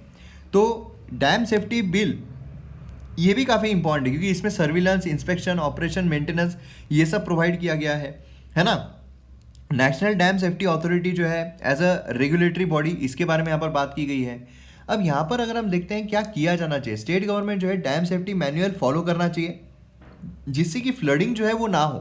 [SPEAKER 1] तो डैम सेफ्टी बिल ये भी काफ़ी इंपॉर्टेंट है, क्योंकि इसमें सर्विलेंस, इंस्पेक्शन, ऑपरेशन, मेंटेनेंस ये सब प्रोवाइड किया गया है ना। नेशनल डैम सेफ्टी अथॉरिटी जो है एज अ रेगुलेटरी बॉडी, इसके बारे में यहाँ पर बात की गई है। अब यहाँ पर अगर हम देखते हैं क्या किया जाना चाहिए, स्टेट गवर्नमेंट जो है डैम सेफ्टी मैनुअल फॉलो करना चाहिए, जिससे कि फ्लडिंग जो है वो ना हो।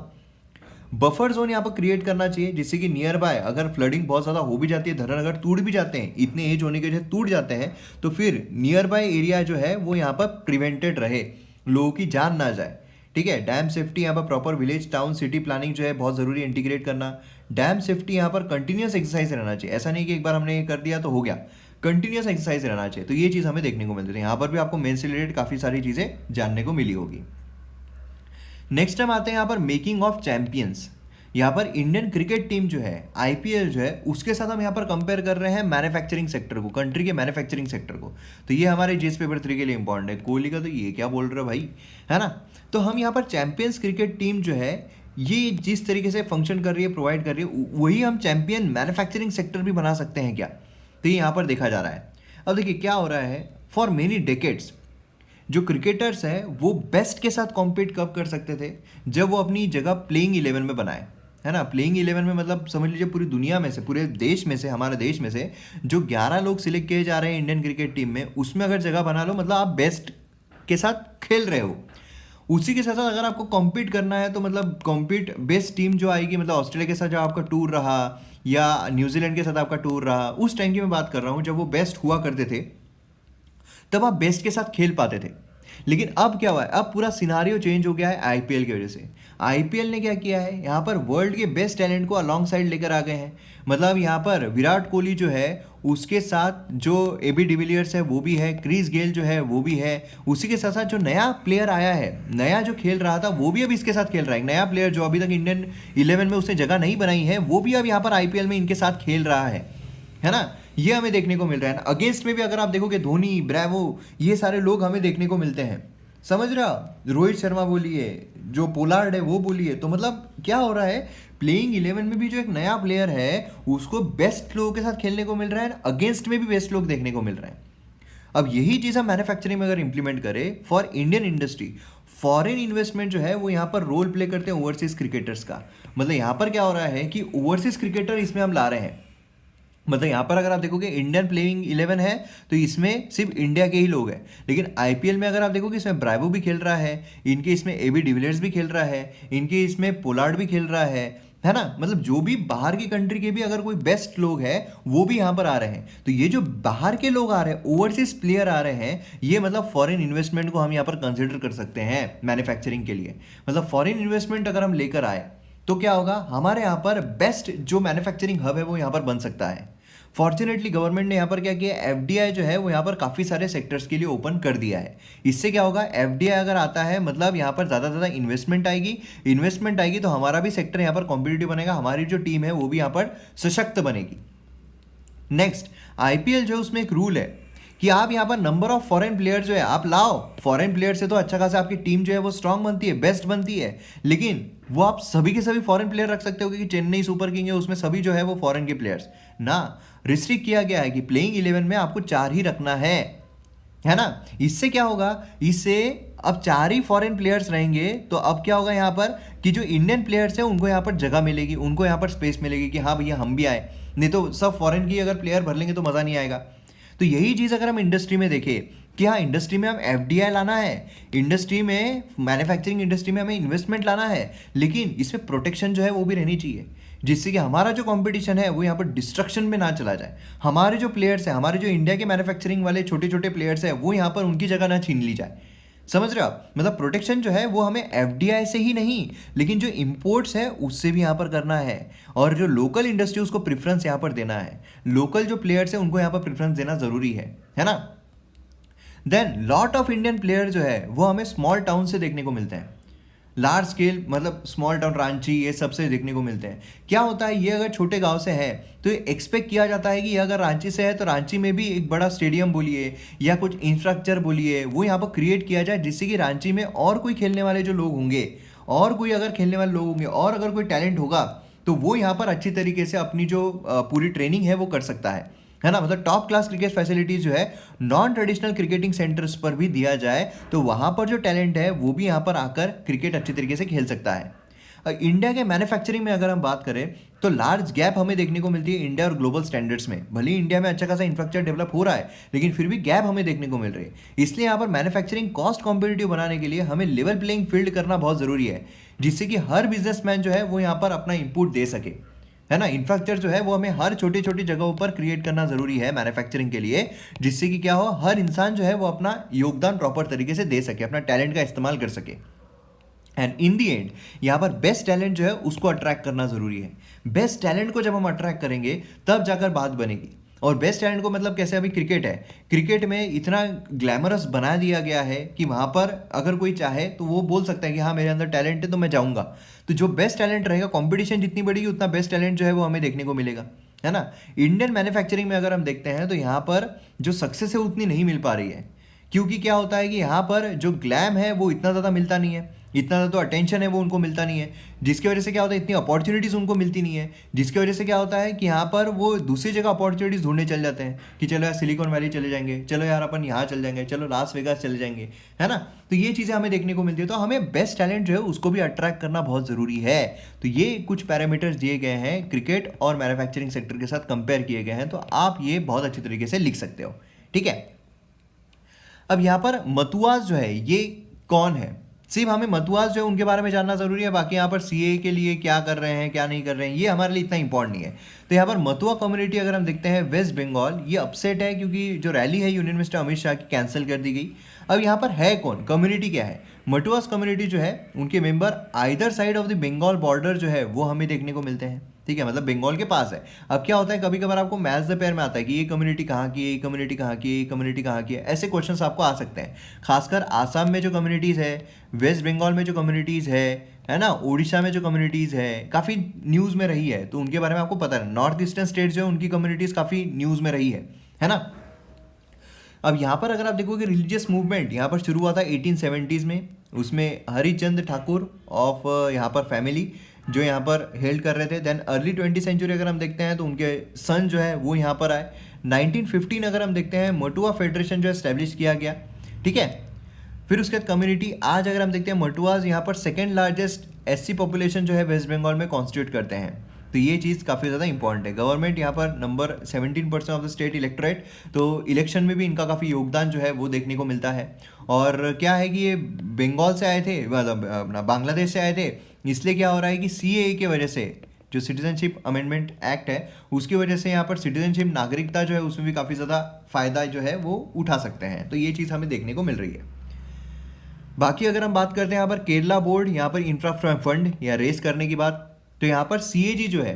[SPEAKER 1] बफर जोन यहाँ पर क्रिएट करना चाहिए, जिससे कि नियर बाय अगर फ्लडिंग बहुत ज़्यादा हो भी जाती है, धरण अगर टूट भी जाते हैं, इतने एज होने की वजह से टूट जाते हैं, तो फिर नियर बाय एरिया जो है वो यहाँ पर प्रिवेंटेड रहे, लोगों की जान ना जाए। ठीक है, डैम सेफ्टी यहाँ पर proper village town city planning जो है बहुत ज़रूरी है इंटीग्रेट करना। डैम सेफ्टी यहाँ पर कंटिन्यूस एक्सरसाइज रहना चाहिए, ऐसा नहीं कि एक बार हमने ये कर दिया तो हो गया, कंटिन्यूस एक्सरसाइज रहना चाहिए। तो ये चीज़ हमें देखने को मिलती है। यहाँ पर भी आपको मेन से रिलेटेड काफ़ी सारी चीज़ें जानने को मिली होगी। नेक्स्ट टाइम आते हैं यहाँ पर मेकिंग ऑफ चैंपियंस। यहाँ पर इंडियन क्रिकेट टीम जो है, आईपीएल जो है, उसके साथ हम यहाँ पर कंपेयर कर रहे हैं मैन्युफैक्चरिंग सेक्टर को, कंट्री के मैन्युफैक्चरिंग सेक्टर को। तो ये हमारे जीएस पेपर 3 के लिए इंपॉर्टेंट है। कोहली का तो ये क्या बोल रहे हो भाई, है ना। तो हम यहाँ पर चैंपियंस क्रिकेट टीम जो है, ये जिस तरीके से फंक्शन कर रही है, प्रोवाइड कर रही है, वही हम चैंपियन मैन्युफैक्चरिंग सेक्टर भी बना सकते हैं क्या, तो ये यहाँ पर देखा जा रहा है। अब देखिए क्या हो रहा है, फॉर मेनी डेकेड्स जो क्रिकेटर्स हैं वो बेस्ट के साथ कॉम्पीट कब कर सकते थे, जब वो अपनी जगह प्लेइंग 11 में बनाए, है ना। प्लेइंग 11 में मतलब समझ लीजिए पूरी दुनिया में से, पूरे देश में से, हमारे देश में से जो 11 लोग सिलेक्ट किए जा रहे हैं इंडियन क्रिकेट टीम में, उसमें अगर जगह बना लो, मतलब आप बेस्ट के साथ खेल रहे हो। उसी के साथ साथ अगर आपको कॉम्पीट करना है तो मतलब कॉम्पीट बेस्ट टीम जो आएगी, मतलब ऑस्ट्रेलिया के साथ जब आपका टूर रहा या न्यूजीलैंड के साथ आपका टूर रहा, उस टाइम की मैं बात कर रहा हूँ जब वो बेस्ट हुआ करते थे, तब आप बेस्ट के साथ खेल पाते थे। लेकिन अब क्या हुआ है, अब पूरा सिनारियो चेंज हो गया है आईपीएल की वजह से। आईपीएल ने क्या किया है, यहाँ पर वर्ल्ड के बेस्ट टैलेंट को अलॉन्ग साइड लेकर आ गए हैं। मतलब यहाँ पर विराट कोहली जो है, उसके साथ जो एबी डिविलियर्स है वो भी है, क्रिस गेल जो है वो भी है, उसी के साथ साथ जो नया प्लेयर आया है, नया जो खेल रहा था वो भी अब इसके साथ खेल रहा है। एक नया प्लेयर जो अभी तक इंडियन 11 में उसने जगह नहीं बनाई है, वो भी अब यहाँ पर आईपीएल में इनके साथ खेल रहा है ना। ये हमें देखने को मिल रहा है ना। अगेंस्ट में भी अगर आप देखोगे, धोनी, ब्रेवो, ये सारे लोग हमें देखने को मिलते हैं, समझ रहे हो। रोहित शर्मा बोलिए, जो पोलार्ड है वो बोलिए, तो मतलब क्या हो रहा है, प्लेइंग 11 में भी जो एक नया प्लेयर है उसको बेस्ट लोगों के साथ खेलने को मिल रहा है, अगेंस्ट में भी बेस्ट लोग देखने को मिल रहे हैं। अब यही चीज़ हम मैन्युफैक्चरिंग में अगर इंप्लीमेंट करें for Indian industry, foreign investment जो है वो यहाँ पर रोल प्ले करते हैं ओवरसीज क्रिकेटर्स का। मतलब यहाँ पर क्या हो रहा है कि ओवरसीज क्रिकेटर इसमें हम ला रहे हैं। मतलब यहाँ पर अगर आप देखोगे इंडियन प्लेइंग 11 है तो इसमें सिर्फ इंडिया के ही लोग हैं, लेकिन आईपीएल में अगर आप देखोगे इसमें ब्रावो भी खेल रहा है, इनके इसमें एबी डिविलियर्स भी खेल रहा है, इनके इसमें पोलार्ड भी खेल रहा है ना। मतलब जो भी बाहर की कंट्री के भी अगर कोई बेस्ट लोग हैं वो भी यहाँ पर आ रहे हैं। तो ये जो बाहर के लोग आ रहे हैं, ओवरसीज प्लेयर आ रहे हैं, ये मतलब फॉरेन इन्वेस्टमेंट को हम यहाँ पर कंसिडर कर सकते हैं मैन्युफैक्चरिंग के लिए। मतलब फॉरेन इन्वेस्टमेंट अगर हम लेकर आए तो क्या होगा, हमारे यहाँ पर बेस्ट जो मैन्युफैक्चरिंग हब है वो यहाँ पर बन सकता है। फॉर्चुनेटली गवर्नमेंट ने यहाँ पर क्या किया, एफडीआई जो है वो यहाँ पर काफ़ी सारे सेक्टर्स के लिए ओपन कर दिया है। इससे क्या होगा, एफडीआई अगर आता है मतलब यहाँ पर ज़्यादा से ज़्यादा इन्वेस्टमेंट आएगी तो हमारा भी सेक्टर यहाँ पर कॉम्पिटिटिव बनेगा, हमारी जो टीम है वो भी यहाँ पर सशक्त बनेगी। नेक्स्ट, आईपीएल जो है उसमें एक रूल है कि आप यहाँ पर नंबर ऑफ फॉरेन प्लेयर जो है आप लाओ। फॉरेन प्लेयर से तो अच्छा खासा आपकी टीम जो है वो स्ट्रांग बनती है, बेस्ट बनती है, लेकिन वो आप सभी के सभी फॉरेन प्लेयर रख सकते हो कि चेन्नई सुपर किंग है उसमें सभी जो है वो फॉरेन के प्लेयर्स ना। रिस्ट्रिक्ट किया गया है कि प्लेइंग 11 में आपको 4 ही रखना है ना। इससे क्या होगा, इससे अब 4 ही फॉरेन प्लेयर्स रहेंगे तो अब क्या होगा यहाँ पर कि जो इंडियन प्लेयर्स हैं उनको यहाँ पर जगह मिलेगी, उनको यहाँ पर स्पेस मिलेगी कि हाँ भैया हम भी आए, नहीं तो सब फॉरेन की अगर प्लेयर भर लेंगे तो मज़ा नहीं आएगा। तो यही चीज़ अगर हम इंडस्ट्री में देखें कि हाँ इंडस्ट्री में हम एफडीआई लाना है, इंडस्ट्री में मैन्युफैक्चरिंग इंडस्ट्री में हमें इन्वेस्टमेंट लाना है, लेकिन इसमें प्रोटेक्शन जो है वो भी रहनी चाहिए, जिससे कि हमारा जो कंपटीशन है वो यहाँ पर डिस्ट्रक्शन में ना चला जाए। हमारे जो प्लेयर्स हैं, हमारे जो इंडिया के मैन्युफैक्चरिंग वाले छोटे छोटे प्लेयर्स हैं वो यहाँ पर उनकी जगह ना छीन ली जाए। समझ रहे हो आप, मतलब प्रोटेक्शन जो है वो हमें एफडीआई से ही नहीं, लेकिन जो इंपोर्ट्स है उससे भी यहाँ पर करना है, और जो लोकल इंडस्ट्री उसको प्रेफरेंस यहाँ पर देना है। लोकल जो प्लेयर्स है उनको यहाँ पर प्रेफरेंस देना ज़रूरी है ना। Then lot of Indian player जो है वो हमें स्मॉल टाउन से देखने को मिलते हैं, लार्ज स्केल मतलब स्मॉल टाउन, रांची, ये सबसे देखने को मिलते हैं। क्या होता है, ये अगर छोटे गांव से है तो ये एक्सपेक्ट किया जाता है कि ये अगर रांची से है तो रांची में भी एक बड़ा स्टेडियम बोलिए या कुछ इंफ्रास्ट्रक्चर बोलिए वो यहाँ पर क्रिएट किया जाए, जिससे कि रांची में और कोई खेलने वाले जो लोग होंगे, और कोई अगर खेलने वाले लोग होंगे, और अगर कोई टैलेंट होगा तो वो यहाँ पर अच्छी तरीके से अपनी जो पूरी ट्रेनिंग है वो कर सकता है ना। मतलब टॉप क्लास क्रिकेट फैसिलिटीज़ जो है नॉन ट्रेडिशनल क्रिकेटिंग सेंटर्स पर भी दिया जाए तो वहाँ पर जो टैलेंट है वो भी यहाँ पर आकर क्रिकेट अच्छी तरीके से खेल सकता है। इंडिया के मैन्युफैक्चरिंग में अगर हम बात करें तो लार्ज गैप हमें देखने को मिलती है इंडिया और ग्लोबल स्टैंडर्ड्स में। भले ही इंडिया में अच्छा खासा इंफ्रास्ट्रक्चर डेवलप हो रहा है, लेकिन फिर भी गैप हमें देखने को मिल रही है। इसलिए यहाँ पर मैन्युफैक्चरिंग कॉस्ट कॉम्पिटिटिव बनाने के लिए हमें लेवल प्लेइंग फील्ड करना बहुत ज़रूरी है, जिससे कि हर बिजनेसमैन जो है वो यहाँ पर अपना इनपुट दे सके, है ना। इंफ्रास्ट्रक्चर जो है वो हमें हर छोटी छोटी जगहों पर क्रिएट करना जरूरी है मैन्युफैक्चरिंग के लिए, जिससे कि क्या हो, हर इंसान जो है वो अपना योगदान प्रॉपर तरीके से दे सके, अपना टैलेंट का इस्तेमाल कर सके। एंड इन दी एंड यहाँ पर बेस्ट टैलेंट जो है उसको अट्रैक्ट करना जरूरी है। बेस्ट टैलेंट को जब हम अट्रैक्ट करेंगे तब जाकर बात बनेगी। और बेस्ट टैलेंट को मतलब कैसे, अभी क्रिकेट है, क्रिकेट में इतना ग्लैमरस बना दिया गया है कि वहाँ पर अगर कोई चाहे तो वो बोल सकता है कि हाँ मेरे अंदर टैलेंट है तो मैं जाऊँगा। तो जो बेस्ट टैलेंट रहेगा, कंपटीशन जितनी बढ़ेगी उतना बेस्ट टैलेंट जो है वो हमें देखने को मिलेगा, है ना। इंडियन मैन्युफैक्चरिंग में अगर हम देखते हैं तो यहाँ पर जो सक्सेस है उतनी नहीं मिल पा रही है, क्योंकि क्या होता है कि यहाँ पर जो ग्लैम है वो इतना ज़्यादा मिलता नहीं है, इतना ज़्यादा तो अटेंशन है वो उनको मिलता नहीं है, जिसकी वजह से क्या होता है इतनी अपॉर्चुनिटीज़ उनको मिलती नहीं है, जिसकी वजह से क्या होता है कि यहाँ पर वो दूसरी जगह अपॉर्चुनिटीज़ ढूंढने चल जाते हैं कि चलो यार सिलिकॉन वैली चले जाएंगे, चलो यार अपन यहाँ चल जाएंगे, चलो लास वेगास चले जाएंगे, है ना। तो ये चीज़ें हमें देखने को मिलती है। तो हमें बेस्ट टैलेंट जो है उसको भी अट्रैक्ट करना बहुत ज़रूरी है। तो ये कुछ पैरामीटर्स दिए गए हैं, क्रिकेट और मैन्युफैक्चरिंग सेक्टर के साथ कंपेयर किए गए हैं, तो आप ये बहुत अच्छी तरीके से लिख सकते हो, ठीक है। अब यहाँ पर मतुआज जो है ये कौन है, सिर्फ हमें मतुआज जो है उनके बारे में जानना जरूरी है। बाकी यहाँ पर सीए के लिए क्या कर रहे हैं क्या नहीं कर रहे हैं ये हमारे लिए इतना इंपॉर्टेंट नहीं है। तो यहाँ पर मतुआ कम्युनिटी अगर हम देखते हैं वेस्ट बंगाल, ये अपसेट है क्योंकि जो रैली है यूनियन मिनिस्टर अमित शाह की कैंसिल कर दी गई। अब यहाँ पर है कौन, कम्युनिटी क्या है, मतुआज कम्युनिटी जो है उनके member either side of the Bengal border जो है वो हमें देखने को मिलते हैं, ठीक है, मतलब बंगाल के पास है। अब क्या होता है कभी कभार आपको मैच द पेयर में आता है कि ये कम्युनिटी कहाँ की है, ये कम्युनिटी कहाँ की है, ये कम्युनिटी कहाँ की है, ऐसे क्वेश्चंस आपको आ सकते हैं। खासकर आसाम में जो कम्युनिटीज़ है, वेस्ट बंगाल में जो कम्युनिटीज़ है ना, उड़ीसा में जो कम्युनिटीज़ है काफ़ी न्यूज़ में रही है, तो उनके बारे में आपको पता है। नॉर्थ ईस्टर्न स्टेट्स जो है उनकी कम्युनिटीज़ काफ़ी न्यूज़ में रही है ना। अब यहाँ पर अगर आप देखोगे रिलीजियस मूवमेंट यहाँ पर शुरू हुआ था 1870s में, उसमें हरिचंद ठाकुर ऑफ यहाँ पर फैमिली जो यहाँ पर हेल्ड कर रहे थे। देन अर्ली 20th सेंचुरी अगर हम देखते हैं तो उनके सन जो है वो यहाँ पर आए। 1915 अगर हम देखते हैं मटुआ फेडरेशन जो एस्टेब्लिश किया गया, ठीक है। फिर उसके बाद कम्युनिटी, आज अगर हम देखते हैं मटुआज यहाँ पर सेकेंड लार्जेस्ट एससी पॉपुलेशन जो है वेस्ट बंगाल में कॉन्स्टिट्यूट करते हैं, तो ये चीज़ काफ़ी ज़्यादा इंपॉर्टेंट है। गवर्नमेंट यहाँ पर number 17% of the state electorate, तो इलेक्शन में भी इनका काफ़ी योगदान जो है वो देखने को मिलता है। और क्या है कि ये बंगाल से आए थे, मतलब अपना बांग्लादेश से आए थे, इसलिए क्या हो रहा है कि सीएए की वजह से जो सिटीजनशिप अमेंडमेंट एक्ट है उसकी वजह से यहाँ पर सिटीजनशिप नागरिकता जो है उसमें भी काफ़ी ज़्यादा फायदा जो है वो उठा सकते हैं, तो ये चीज़ हमें देखने को मिल रही है। बाकी अगर हम बात करते हैं यहाँ पर केरला बोर्ड यहाँ पर इंफ्रा फंड या रेस करने की बात, तो यहाँ पर सीएजी जो है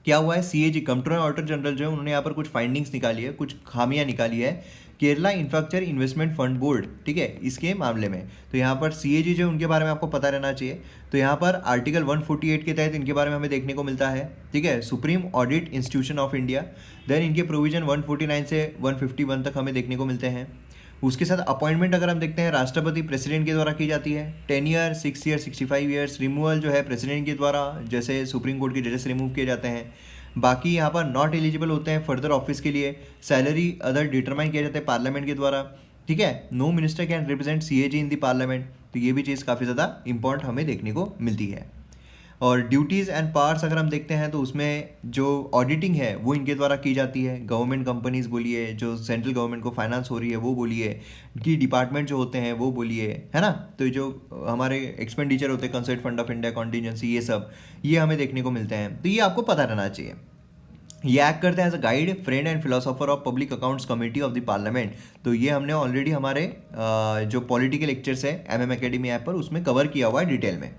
[SPEAKER 1] क्या हुआ है, सीएजी कंट्रोलर ऑडिटर जनरल जो है उन्होंने यहाँ पर कुछ फाइंडिंग्स निकाली है, कुछ खामियां निकाली है Kerala infrastructure investment fund board, ठीक है, इसके मामले में। तो यहाँ पर सीएजी जो उनके बारे में आपको पता रहना चाहिए। तो यहाँ पर आर्टिकल 148 के तहत इनके बारे में हमें देखने को मिलता है, ठीक है, supreme audit institution of India. Then इनके प्रोविजन 149 से 151 तक हमें देखने को मिलते हैं। उसके साथ अपॉइंटमेंट अगर हम देखते हैं राष्ट्रपति प्रेसिडेंट के द्वारा की जाती है, 10 ईयर, 6 ईयर, 65 ईयर्स। रिमूवल जो है प्रेसिडेंट के द्वारा, जैसे सुप्रीम कोर्ट के जजेस रिमूव किए जाते हैं। बाकी यहाँ पर नॉट एलिजिबल होते हैं फर्दर ऑफिस के लिए। सैलरी अदर डिटरमाइन किया जाता है पार्लियामेंट के द्वारा, ठीक है। No minister can represent CAG in the parliament, तो ये भी चीज़ काफ़ी ज़्यादा इंपॉर्टेंट हमें देखने को मिलती है। और ड्यूटीज़ एंड पावर्स अगर हम देखते हैं तो उसमें जो ऑडिटिंग है वो इनके द्वारा की जाती है। गवर्नमेंट कंपनीज बोलिए, जो सेंट्रल गवर्नमेंट को फाइनेंस हो रही है वो बोलिए, की डिपार्टमेंट जो होते हैं वो बोलिए, है ना। तो जो हमारे एक्सपेंडिचर होते हैं, concert fund of India, contingency, ये सब ये हमें देखने को मिलते हैं, तो ये आपको पता रहना चाहिए। ये एक्ट करते हैं as a guide, friend and philosopher of public accounts committee of the parliament. तो ये हमने ऑलरेडी हमारे जो पॉलिटिकल लेक्चर्स है एमएम एकेडमी ऐप पर उसमें कवर किया हुआ है डिटेल में।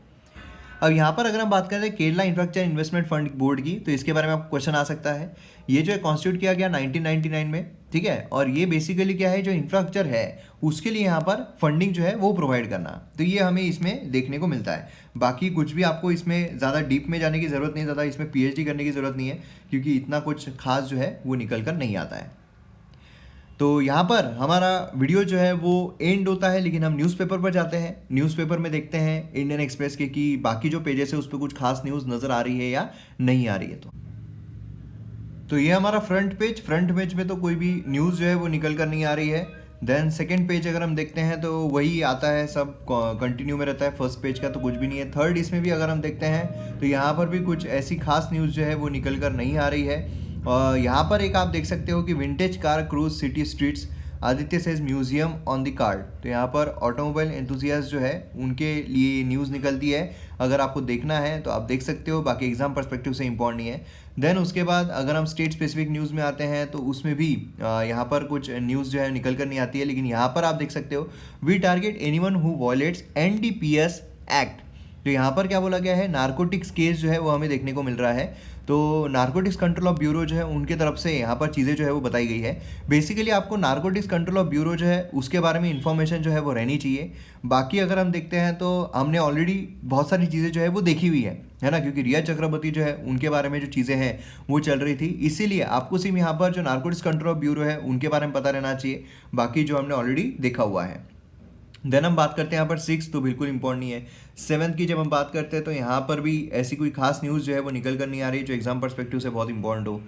[SPEAKER 1] अब यहाँ पर अगर हम बात करें Kerala infrastructure investment fund board की, तो इसके बारे में आपको क्वेश्चन आ सकता है। ये जो है कॉन्स्टिट्यूट किया गया 1999 में, ठीक है, और ये बेसिकली क्या है, जो इंफ्रास्ट्रक्चर है उसके लिए यहाँ पर फंडिंग जो है वो प्रोवाइड करना, तो ये हमें इसमें देखने को मिलता है। बाकी कुछ भी आपको इसमें ज़्यादा डीप में जाने की ज़रूरत नहीं, ज़्यादा इसमें पीएचडी करने की ज़रूरत नहीं है, क्योंकि इतना कुछ खास जो है वो निकल कर नहीं आता है। तो यहाँ पर हमारा वीडियो जो है वो एंड होता है, लेकिन हम न्यूज़पेपर पर जाते हैं। न्यूज़पेपर में देखते हैं इंडियन एक्सप्रेस के कि बाकी जो पेजेस है उस पर कुछ खास न्यूज़ नज़र आ रही है या नहीं आ रही है। तो ये हमारा फ्रंट पेज में तो कोई भी न्यूज़ जो है वो निकल कर नहीं आ रही है। देन सेकंड पेज अगर हम देखते हैं तो वही आता है, सब कंटिन्यू में रहता है। फर्स्ट पेज का तो कुछ भी नहीं है। थर्ड इसमें भी अगर हम देखते हैं तो यहाँ पर भी कुछ ऐसी खास न्यूज़ जो है वो निकल कर नहीं आ रही है। यहाँ पर एक आप देख सकते हो कि vintage car cruise city streets, Aditya says museum on the card. तो यहाँ पर ऑटोमोबाइल एंथुसियास्ट जो है उनके लिए न्यूज़ निकलती है। अगर आपको देखना है तो आप देख सकते हो, बाकी एग्जाम पर्सपेक्टिव से इंपॉर्टेंट नहीं है। देन उसके बाद अगर हम स्टेट स्पेसिफिक न्यूज़ में आते हैं तो उसमें भी यहाँ पर कुछ न्यूज़ जो है निकल कर नहीं आती है। लेकिन यहाँ पर आप देख सकते हो, we target anyone who violates NDPS act. तो यहाँ पर क्या बोला गया है, नारकोटिक्स केस जो है वो हमें देखने को मिल रहा है। तो नारकोटिक्स कंट्रोल ऑफ ब्यूरो जो है उनके तरफ से यहाँ पर चीज़ें जो है वो बताई गई है। बेसिकली आपको नारकोटिक्स कंट्रोल ऑफ ब्यूरो जो है उसके बारे में इंफॉर्मेशन जो है वो रहनी चाहिए। बाकी अगर हम देखते हैं तो हमने ऑलरेडी बहुत सारी चीज़ें जो है वो देखी हुई है ना, क्योंकि रिया चक्रवर्ती जो है उनके बारे में जो चीज़ें हैं वो चल रही थी। इसीलिए आपको सिर्फ यहाँ पर जो नारकोटिक्स कंट्रोल ऑफ ब्यूरो है उनके बारे में पता रहना चाहिए, बाकी जो हमने ऑलरेडी देखा हुआ है। देन हम बात करते हैं यहाँ पर सिक्स, तो बिल्कुल इंपॉर्टेंट नहीं है। सेवन्थ की जब हम बात करते हैं तो यहाँ पर भी ऐसी कोई खास न्यूज़ जो है वो निकल कर नहीं आ रही जो एग्जाम पर्सपेक्टिव से बहुत इंपॉर्टेंट हो।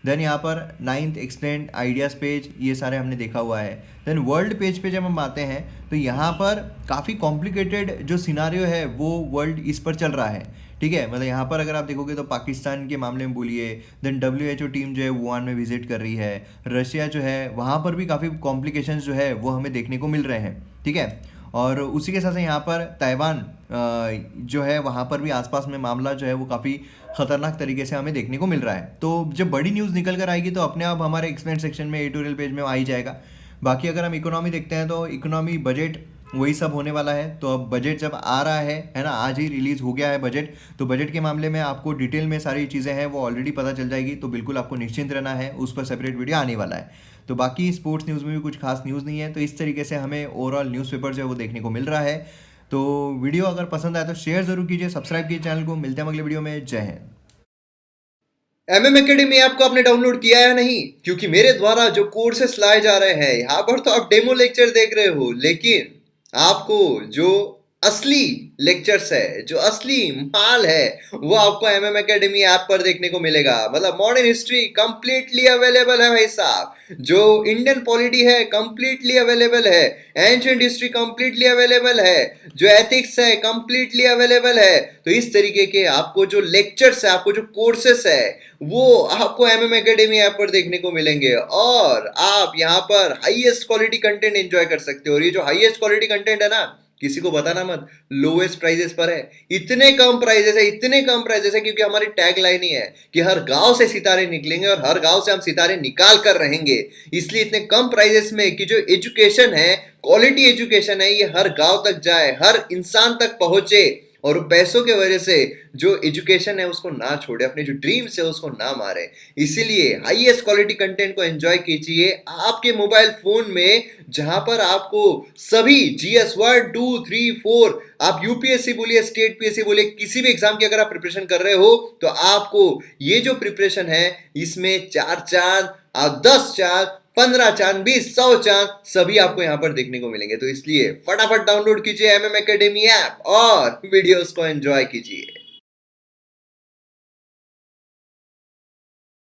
[SPEAKER 1] देन यहाँ पर नाइन्थ एक्सप्लेंड आइडियाज़ पेज, ये सारे हमने देखा हुआ है। देन वर्ल्ड पेज पे जब हम आते हैं तो यहाँ पर काफ़ी कॉम्प्लिकेटेड जो सिनारियो है वो वर्ल्ड इस पर चल रहा है, ठीक है। मतलब यहाँ पर अगर आप देखोगे तो पाकिस्तान के मामले में बोलिए, देन WHO टीम जो है वुहान में विजिट कर रही है, रशिया जो है वहाँ पर भी काफ़ी कॉम्प्लिकेशंस जो है वो हमें देखने को मिल रहे हैं, ठीक है। और उसी के साथ साथ यहाँ पर ताइवान जो है वहाँ पर भी आसपास में मामला जो है वो काफ़ी ख़तरनाक तरीके से हमें देखने को मिल रहा है। तो जब बड़ी न्यूज़ निकल कर आएगी तो अपने आप हमारे एक्सप्लेन सेक्शन में एडिटोरियल पेज में आ ही जाएगा। बाकी अगर हम इकोनॉमी देखते हैं तो इकोनॉमी बजट वही सब होने वाला है। तो अब बजट जब आ रहा है ना, आज ही रिलीज़ हो गया है बजट, तो बजट के मामले में आपको डिटेल में सारी चीज़ें हैं वो ऑलरेडी पता चल जाएगी। तो बिल्कुल आपको निश्चिंत रहना है, उस पर सेपरेट वीडियो आने वाला है। तो बाकी स्पोर्ट्स न्यूज़ में भी कुछ खास न्यूज़ नहीं है। तो इस तरीके से हमें ओवरऑल न्यूज़पेपर जो है वो देखने को मिल रहा है। तो वीडियो अगर पसंद आए तो शेयर ज़रूर कीजिए, सब्सक्राइब कीजिए चैनल को। मिलते हैं अगले वीडियो में। जय हिंद।
[SPEAKER 2] MM एकेडमी ऐप को आपने डाउनलोड किया है नहीं? क्योंकि मेरे द्वारा जो कोर्सेस लाए जा रहे हैं यहाँ पर तो आप डेमो लेक्चर देख रहे हो, लेकिन आपको जो असली लेक्चर्स है, जो असली माल है, वो आपको MM एकेडमी ऐप पर देखने को मिलेगा। मतलब मॉडर्न हिस्ट्री कंप्लीटली अवेलेबल है भाई साहब, जो इंडियन पॉलिटी है कंप्लीटली अवेलेबल है, एंशिएंट हिस्ट्री कंप्लीटली अवेलेबल है, जो एथिक्स है कंप्लीटली अवेलेबल है। तो इस तरीके के आपको जो लेक्चर्स है, आपको जो कोर्सेस है, वो आपको MM एकेडमी ऐप पर देखने को मिलेंगे। और आप यहाँ पर हाईएस्ट क्वालिटी कंटेंट एंजॉय कर सकते हो। और ये जो हाईएस्ट क्वालिटी कंटेंट है ना, किसी को बताना मत, लोएस्ट प्राइजेस पर है। इतने कम प्राइजेस है, इतने कम प्राइजेस है, क्योंकि हमारी टैग लाइन ही है कि हर गांव से सितारे निकलेंगे और हर गांव से हम सितारे निकाल कर रहेंगे। इसलिए इतने कम प्राइजेस में कि जो एजुकेशन है, क्वालिटी एजुकेशन है, ये हर गांव तक जाए, हर इंसान तक पहुंचे, और पैसों के वजह से जो एजुकेशन है उसको ना छोड़े, अपने जो ड्रीम्स है उसको ना मारे। इसीलिए हाईएस्ट क्वालिटी कंटेंट को एंजॉय कीजिए आपके मोबाइल फोन में, जहां पर आपको सभी GS 1 2 3 4, आप UPSC बोलिए, स्टेट PSC बोलिए, किसी भी एग्जाम की अगर आप प्रिपरेशन कर रहे हो तो आपको ये जो प्रिपरेशन है इसमें 4 चांद, 10 चांद, 15 चांद, 20, 100 चांद सभी आपको यहाँ पर देखने को मिलेंगे। तो इसलिए फटाफट डाउनलोड कीजिए MM एकेडमी ऐप और वीडियोस को एंजॉय कीजिए।